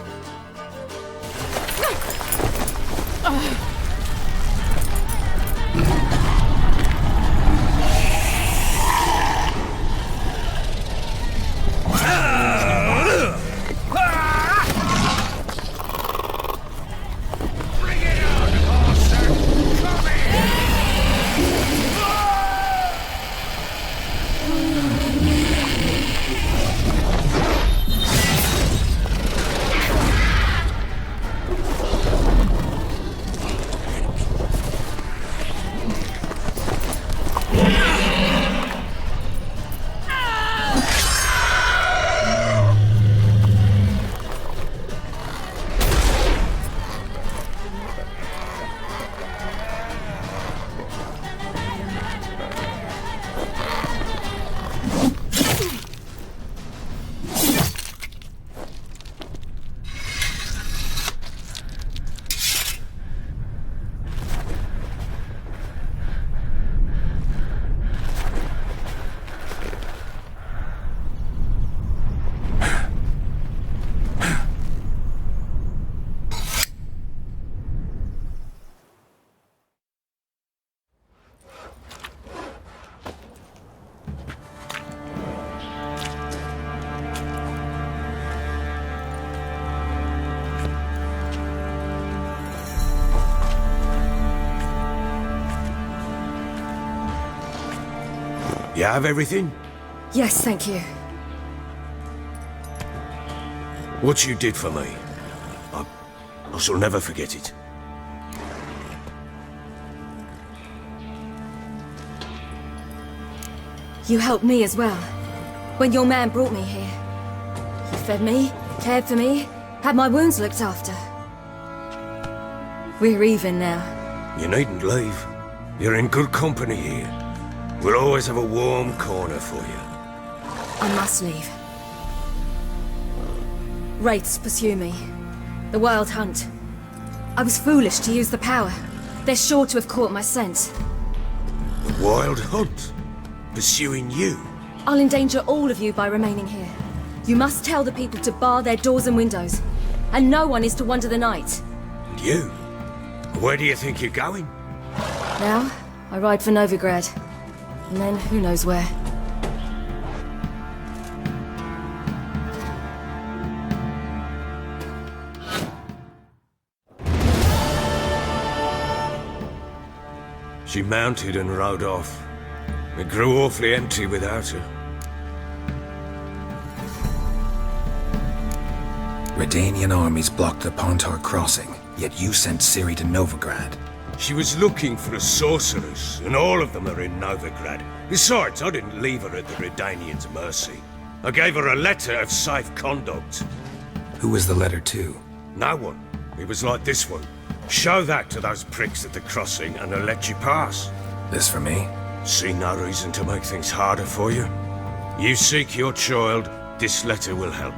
You have everything? Yes, thank you. What you did for me, I shall never forget it. You helped me as well. When your man brought me here. You fed me, cared for me, had my wounds looked after. We're even now. You needn't leave. You're in good company here. We'll always have a warm corner for you. I must leave. Wraiths pursue me. The Wild Hunt. I was foolish to use the power. They're sure to have caught my scent. The Wild Hunt? Pursuing you? I'll endanger all of you by remaining here. You must tell the people to bar their doors and windows. And no one is to wander the night. And you? Where do you think you're going? Now, I ride for Novigrad. And then who knows where. She mounted and rode off. It grew awfully empty without her. Redanian armies blocked the Pontar crossing, yet you sent Ciri to Novigrad. She was looking for a sorceress, and all of them are in Novigrad. Besides, I didn't leave her at the Redanians' mercy. I gave her a letter of safe conduct. Who was the letter to? No one. It was like this one. Show that to those pricks at the crossing, and they'll let you pass. This for me? See no reason to make things harder for you. You seek your child, this letter will help.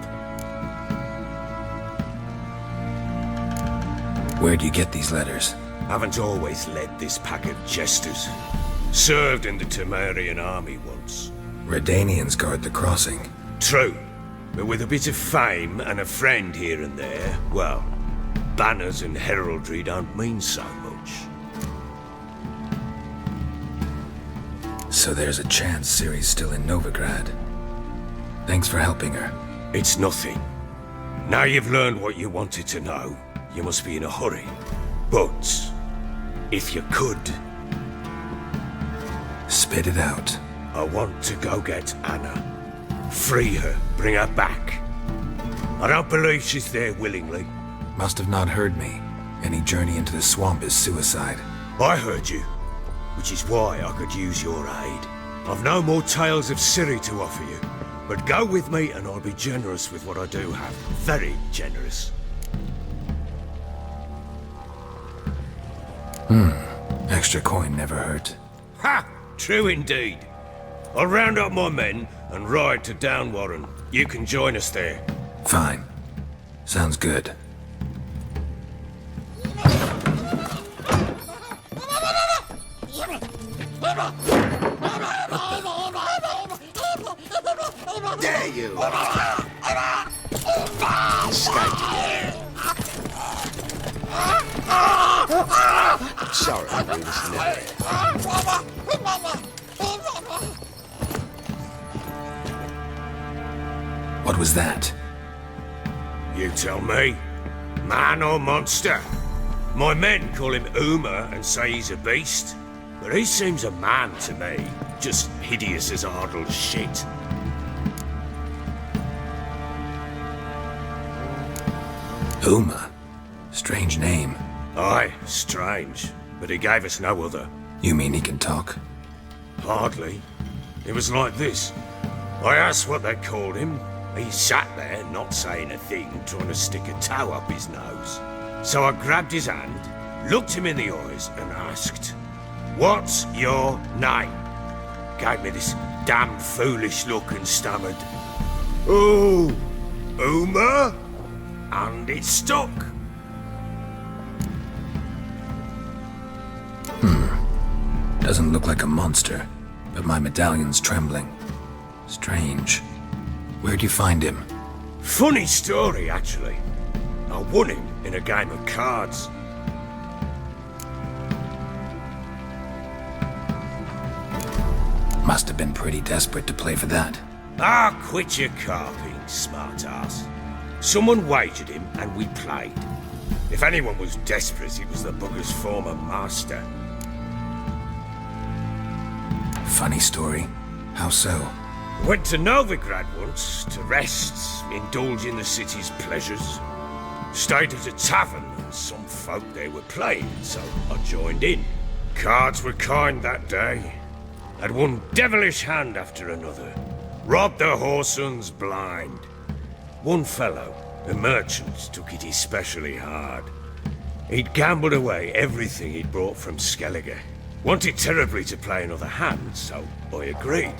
Where'd you get these letters? Haven't always led this pack of jesters. Served in the Temerian army once. Redanians guard the crossing. True, but with a bit of fame and a friend here and there, well, banners and heraldry don't mean so much. So there's a chance Ciri's still in Novigrad. Thanks for helping her. It's nothing. Now you've learned what you wanted to know, you must be in a hurry. But, if you could... Spit it out. I want to go get Anna. Free her, bring her back. I don't believe she's there willingly. Must have not heard me. Any journey into the swamp is suicide. I heard you, which is why I could use your aid. I've no more tales of Ciri to offer you, but go with me and I'll be generous with what I do have. Very generous. Extra coin never hurt. Ha! True indeed. I'll round up my men and ride to Downwarren. You can join us there. Fine. Sounds good. There you are. Escaped again. Sorry, we was never. What was that? You tell me. Man or monster? My men call him Uma and say he's a beast, but he seems a man to me. Just hideous as Ardle's shit. Uma? Strange name. Aye, strange. But he gave us no other. You mean he can talk? Hardly. It was like this. I asked what they called him. He sat there, not saying a thing, trying to stick a toe up his nose. So I grabbed his hand, looked him in the eyes, and asked, "What's your name?" Gave me this damn foolish look and stammered, "Oh, Uma?" And it stuck. Doesn't look like a monster, but my medallion's trembling. Strange. Where'd you find him? Funny story, actually. I won him in a game of cards. Must have been pretty desperate to play for that. Ah, quit your carping, smartass. Someone wagered him and we played. If anyone was desperate, it was the bugger's former master. Funny story. How so? Went to Novigrad once to rest, indulge in the city's pleasures. Stayed at a tavern, and some folk there were playing, so I joined in. Cards were kind that day. Had one devilish hand after another. Robbed the whoresons blind. One fellow, a merchant, took it especially hard. He'd gambled away everything he'd brought from Skellige. Wanted terribly to play another hand, so I agreed.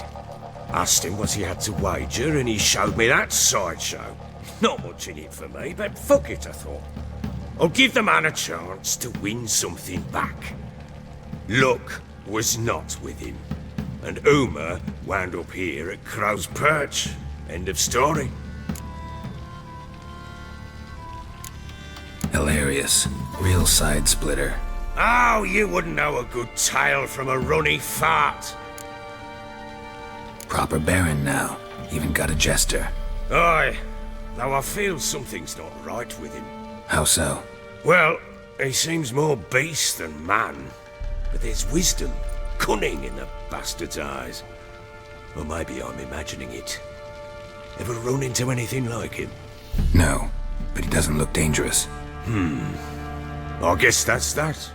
Asked him what he had to wager, and he showed me that sideshow. Not much in it for me, but fuck it, I thought. I'll give the man a chance to win something back. Luck was not with him, and Uma wound up here at Crow's Perch. End of story. Hilarious. Real side splitter. Oh, you wouldn't know a good tale from a runny fart. Proper baron now. Even got a jester. Aye, though I feel something's not right with him. How so? Well, he seems more beast than man. But there's wisdom, cunning in the bastard's eyes. Or maybe I'm imagining it. Ever run into anything like him? No, but he doesn't look dangerous. I guess that's that.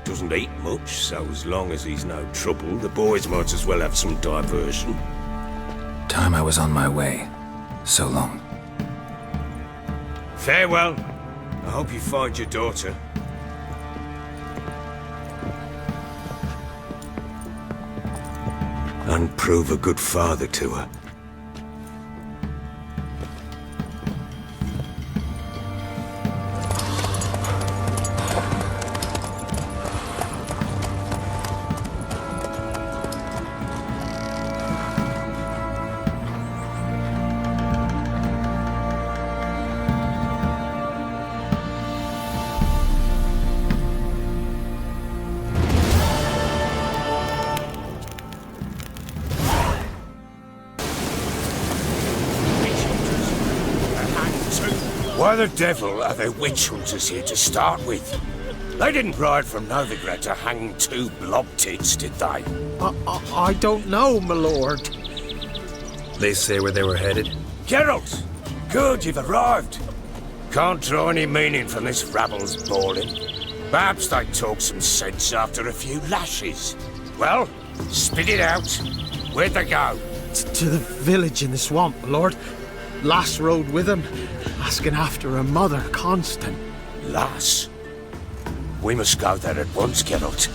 Doesn't eat much, so as long as he's no trouble, the boys might as well have some diversion. Time I was on my way. So long. Farewell. I hope you find your daughter. And prove a good father to her. Why the devil are there witch hunters here to start with? They didn't ride from Novigrad to hang two blob tits, did they? I don't know, my lord. They say where they were headed? Geralt! Good, you've arrived. Can't draw any meaning from this rabble's bawling. Perhaps they talk some sense after a few lashes. Well, spit it out. Where'd they go? To the village in the swamp, my lord. Lass rode with him, asking after her mother, Constant. Lass? We must go there at once, Geralt.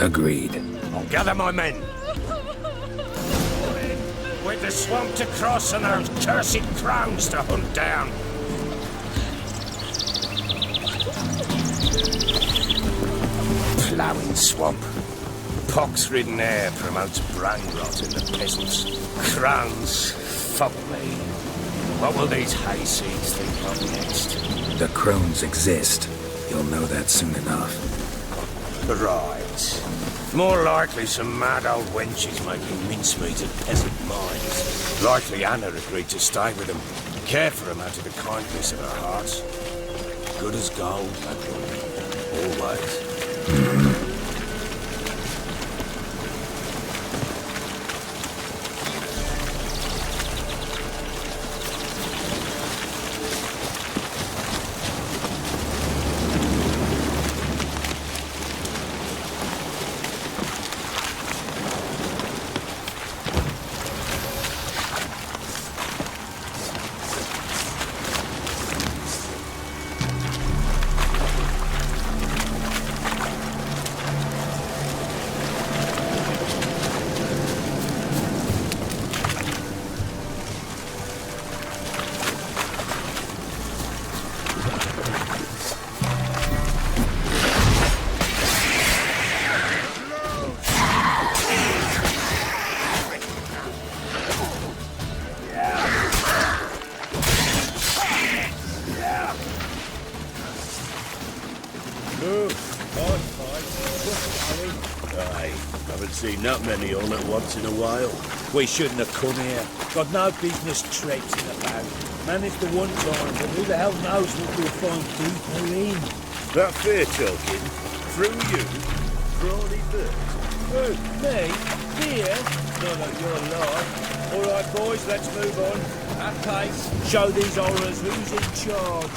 Agreed. I'll gather my men. With the swamp to cross and those cursed crowns to hunt down. Ploughing swamp. Pox-ridden air promotes brain rot in the peasants. Crowns, fuck me. What will these hayseeds think of next? The crones exist. You'll know that soon enough. Right. More likely some mad old wenches making mincemeat of peasant minds. Likely Anna agreed to stay with them, care for them out of the kindness of her heart. Good as gold, that woman. Always. Seen that many on at once in a while. We shouldn't have come here. Got no business traipsing about. Managed the one time, but who the hell knows what we'll find deeper in. That fair talking. Through you, Brawny Bird. Who? Me? Fear? None of your lot. All right, boys, let's move on. At pace. Show these horrors who's in charge.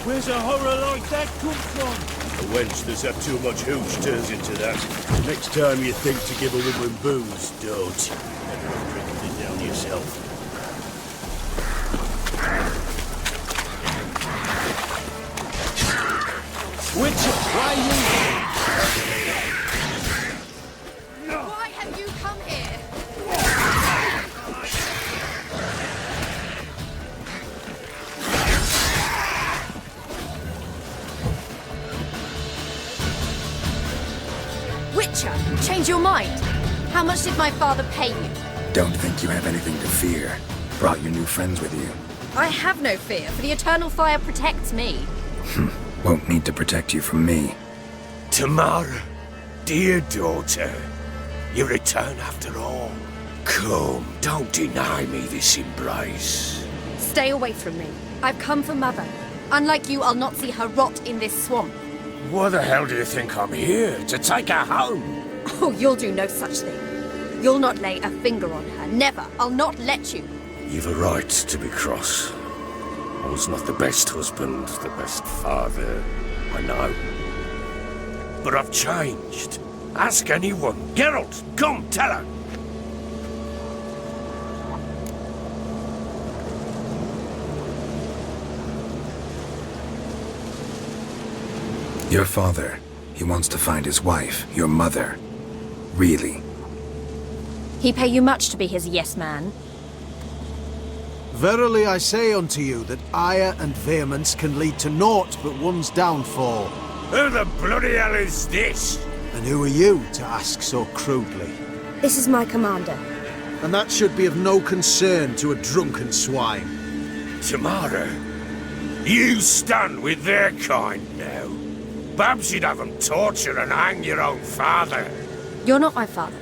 Where's a horror like that come from? A wench that's had too much hooch turns into that. Next time you think to give a woman booze, don't. Better off drinking it down yourself. Witcher, why Why have you come here? Witcher, change your mind. How much did my father pay you? Don't think you have anything to fear. Brought your new friends with you. I have no fear, for the eternal fire protects me. Won't need to protect you from me. Tamara, dear daughter, you return after all. Come, don't deny me this embrace. Stay away from me. I've come for Mother. Unlike you, I'll not see her rot in this swamp. Why the hell do you think I'm here? To take her home? Oh, you'll do no such thing. You'll not lay a finger on her. Never. I'll not let you. You've a right to be cross. I was not the best husband, the best father, I know. But I've changed. Ask anyone. Geralt, come, tell her. Your father, he wants to find his wife, your mother. Really? He pay you much to be his yes man. Verily I say unto you that ire and vehemence can lead to naught but one's downfall. Who the bloody hell is this? And who are you to ask so crudely? This is my commander. And that should be of no concern to a drunken swine. Tamara, you stand with their kind now. Perhaps you'd have them torture and hang your own father. You're not my father,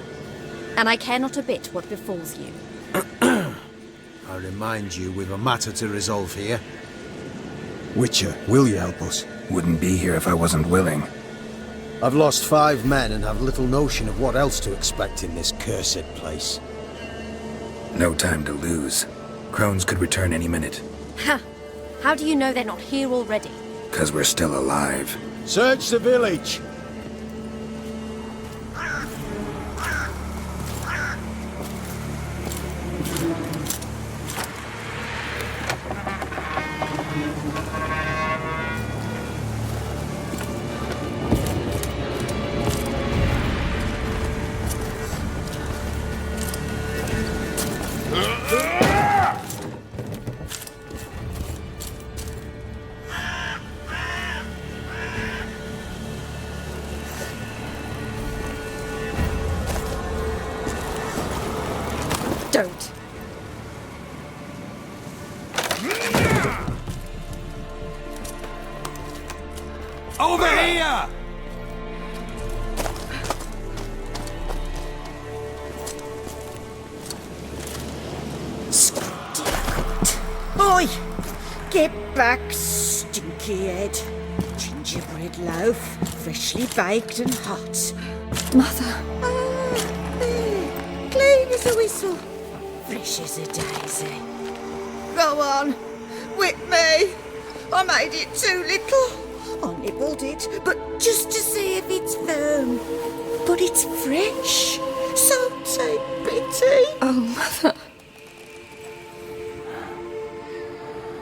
and I care not a bit what befalls you. I remind you we've a matter to resolve here. Witcher, will you help us? Wouldn't be here if I wasn't willing. I've lost 5 men and have little notion of what else to expect in this cursed place. No time to lose. Crones could return any minute. Ha! How do you know they're not here already? 'Cause we're still alive. Search the village! Don't. Over here! Oi! Get back, stinky head. Gingerbread loaf, freshly baked and hot. Mother. Clean as a whistle. Fresh as a daisy. Go on, whip me. I made it too little. I nibbled it, but just to see if it's firm. But it's fresh, so take pity. Oh, Mother.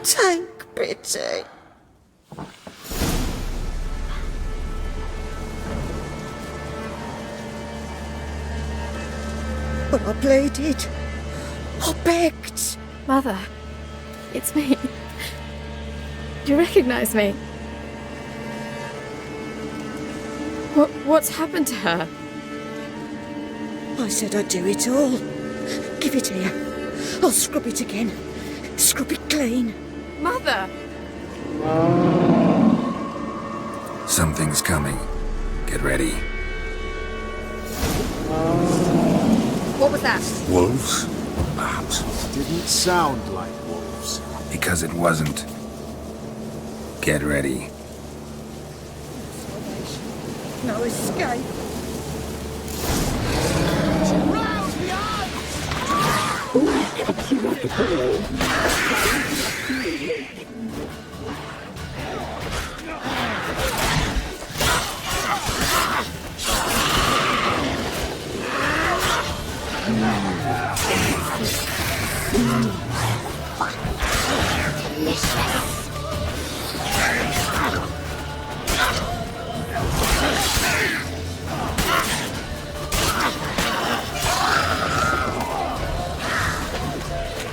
Take pity. But I pleaded. I begged. Mother, it's me. Do you recognize me? What's happened to her? I said I'd do it all. Give it here. I'll scrub it again. Scrub it clean. Mother! Something's coming. Get ready. What was that? Wolves? Perhaps. Didn't sound like wolves. Because it wasn't. Get ready. No escape.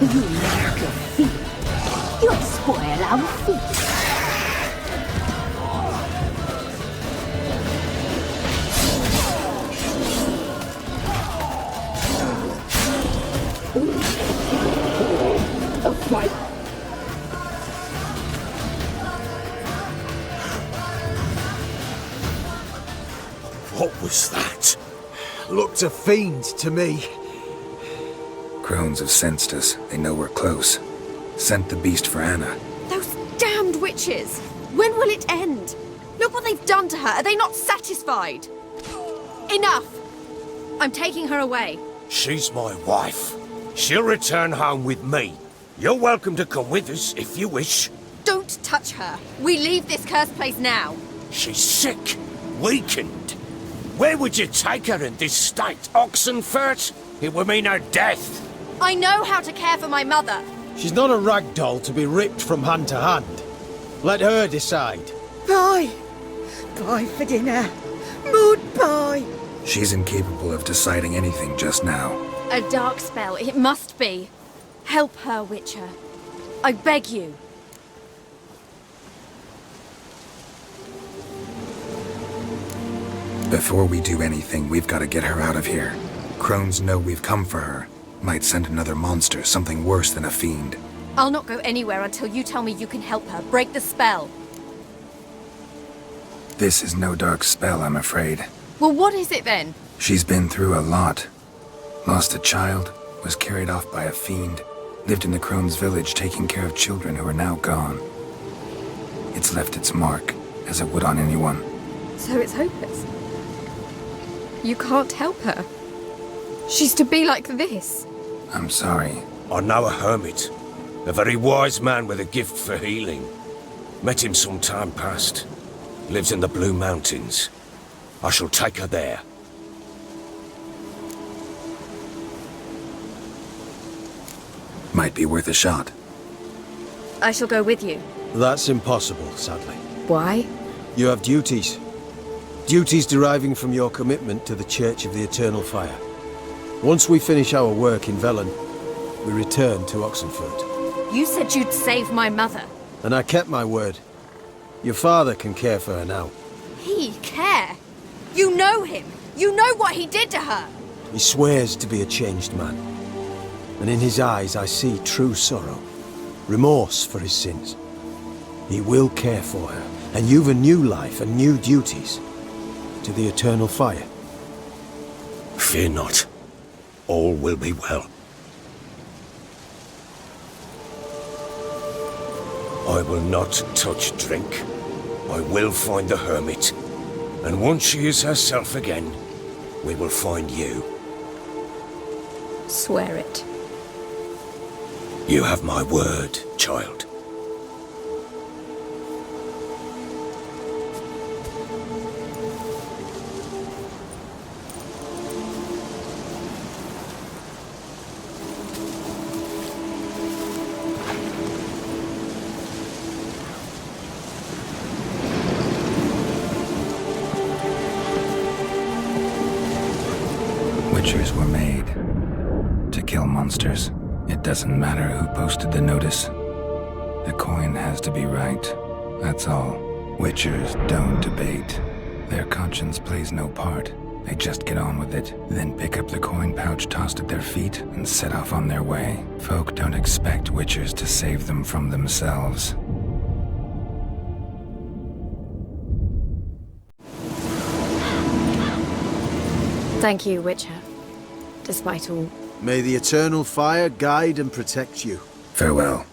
You make a feet. You'll spoil our feet. A fight. What was that? Looked a fiend to me. Crones have sensed us. They know we're close. Sent the beast for Anna. Those damned witches! When will it end? Look what they've done to her. Are they not satisfied? Enough! I'm taking her away. She's my wife. She'll return home with me. You're welcome to come with us if you wish. Don't touch her. We leave this cursed place now. She's sick, weakened. Where would you take her in this state? Oxenfurt? It would mean her death. I know how to care for my mother. She's not a rag doll to be ripped from hand to hand. Let her decide. Bye. Bye for dinner. Mood bye. She's incapable of deciding anything just now. A dark spell, it must be. Help her, Witcher. I beg you. Before we do anything, we've got to get her out of here. Crones know we've come for her. Might send another monster, something worse than a fiend. I'll not go anywhere until you tell me you can help her. Break the spell. This is no dark spell, I'm afraid. Well, what is it then? She's been through a lot. Lost a child, was carried off by a fiend, lived in the Crone's village taking care of children who are now gone. It's left its mark, as it would on anyone. So it's hopeless. You can't help her. She's to be like this. I'm sorry. I know a hermit. A very wise man with a gift for healing. Met him some time past. Lives in the Blue Mountains. I shall take her there. Might be worth a shot. I shall go with you. That's impossible, sadly. Why? You have duties. Duties deriving from your commitment to the Church of the Eternal Fire. Once we finish our work in Velen, we return to Oxenfurt. You said you'd save my mother. And I kept my word. Your father can care for her now. He care? You know him. You know what he did to her. He swears to be a changed man. And in his eyes I see true sorrow. Remorse for his sins. He will care for her. And you've a new life and new duties. To the Eternal Fire. Fear not. All will be well. I will not touch drink. I will find the hermit. And once she is herself again, we will find you. Swear it. You have my word, child. Witchers were made. kill monsters. It doesn't matter who posted the notice. The coin has to be right. That's all. Witchers don't debate. Their conscience plays no part. They just get on with it, then pick up the coin pouch tossed at their feet and set off on their way. Folk don't expect witchers to save them from themselves. Thank you, Witcher. Despite all. May the eternal fire guide and protect you. Farewell.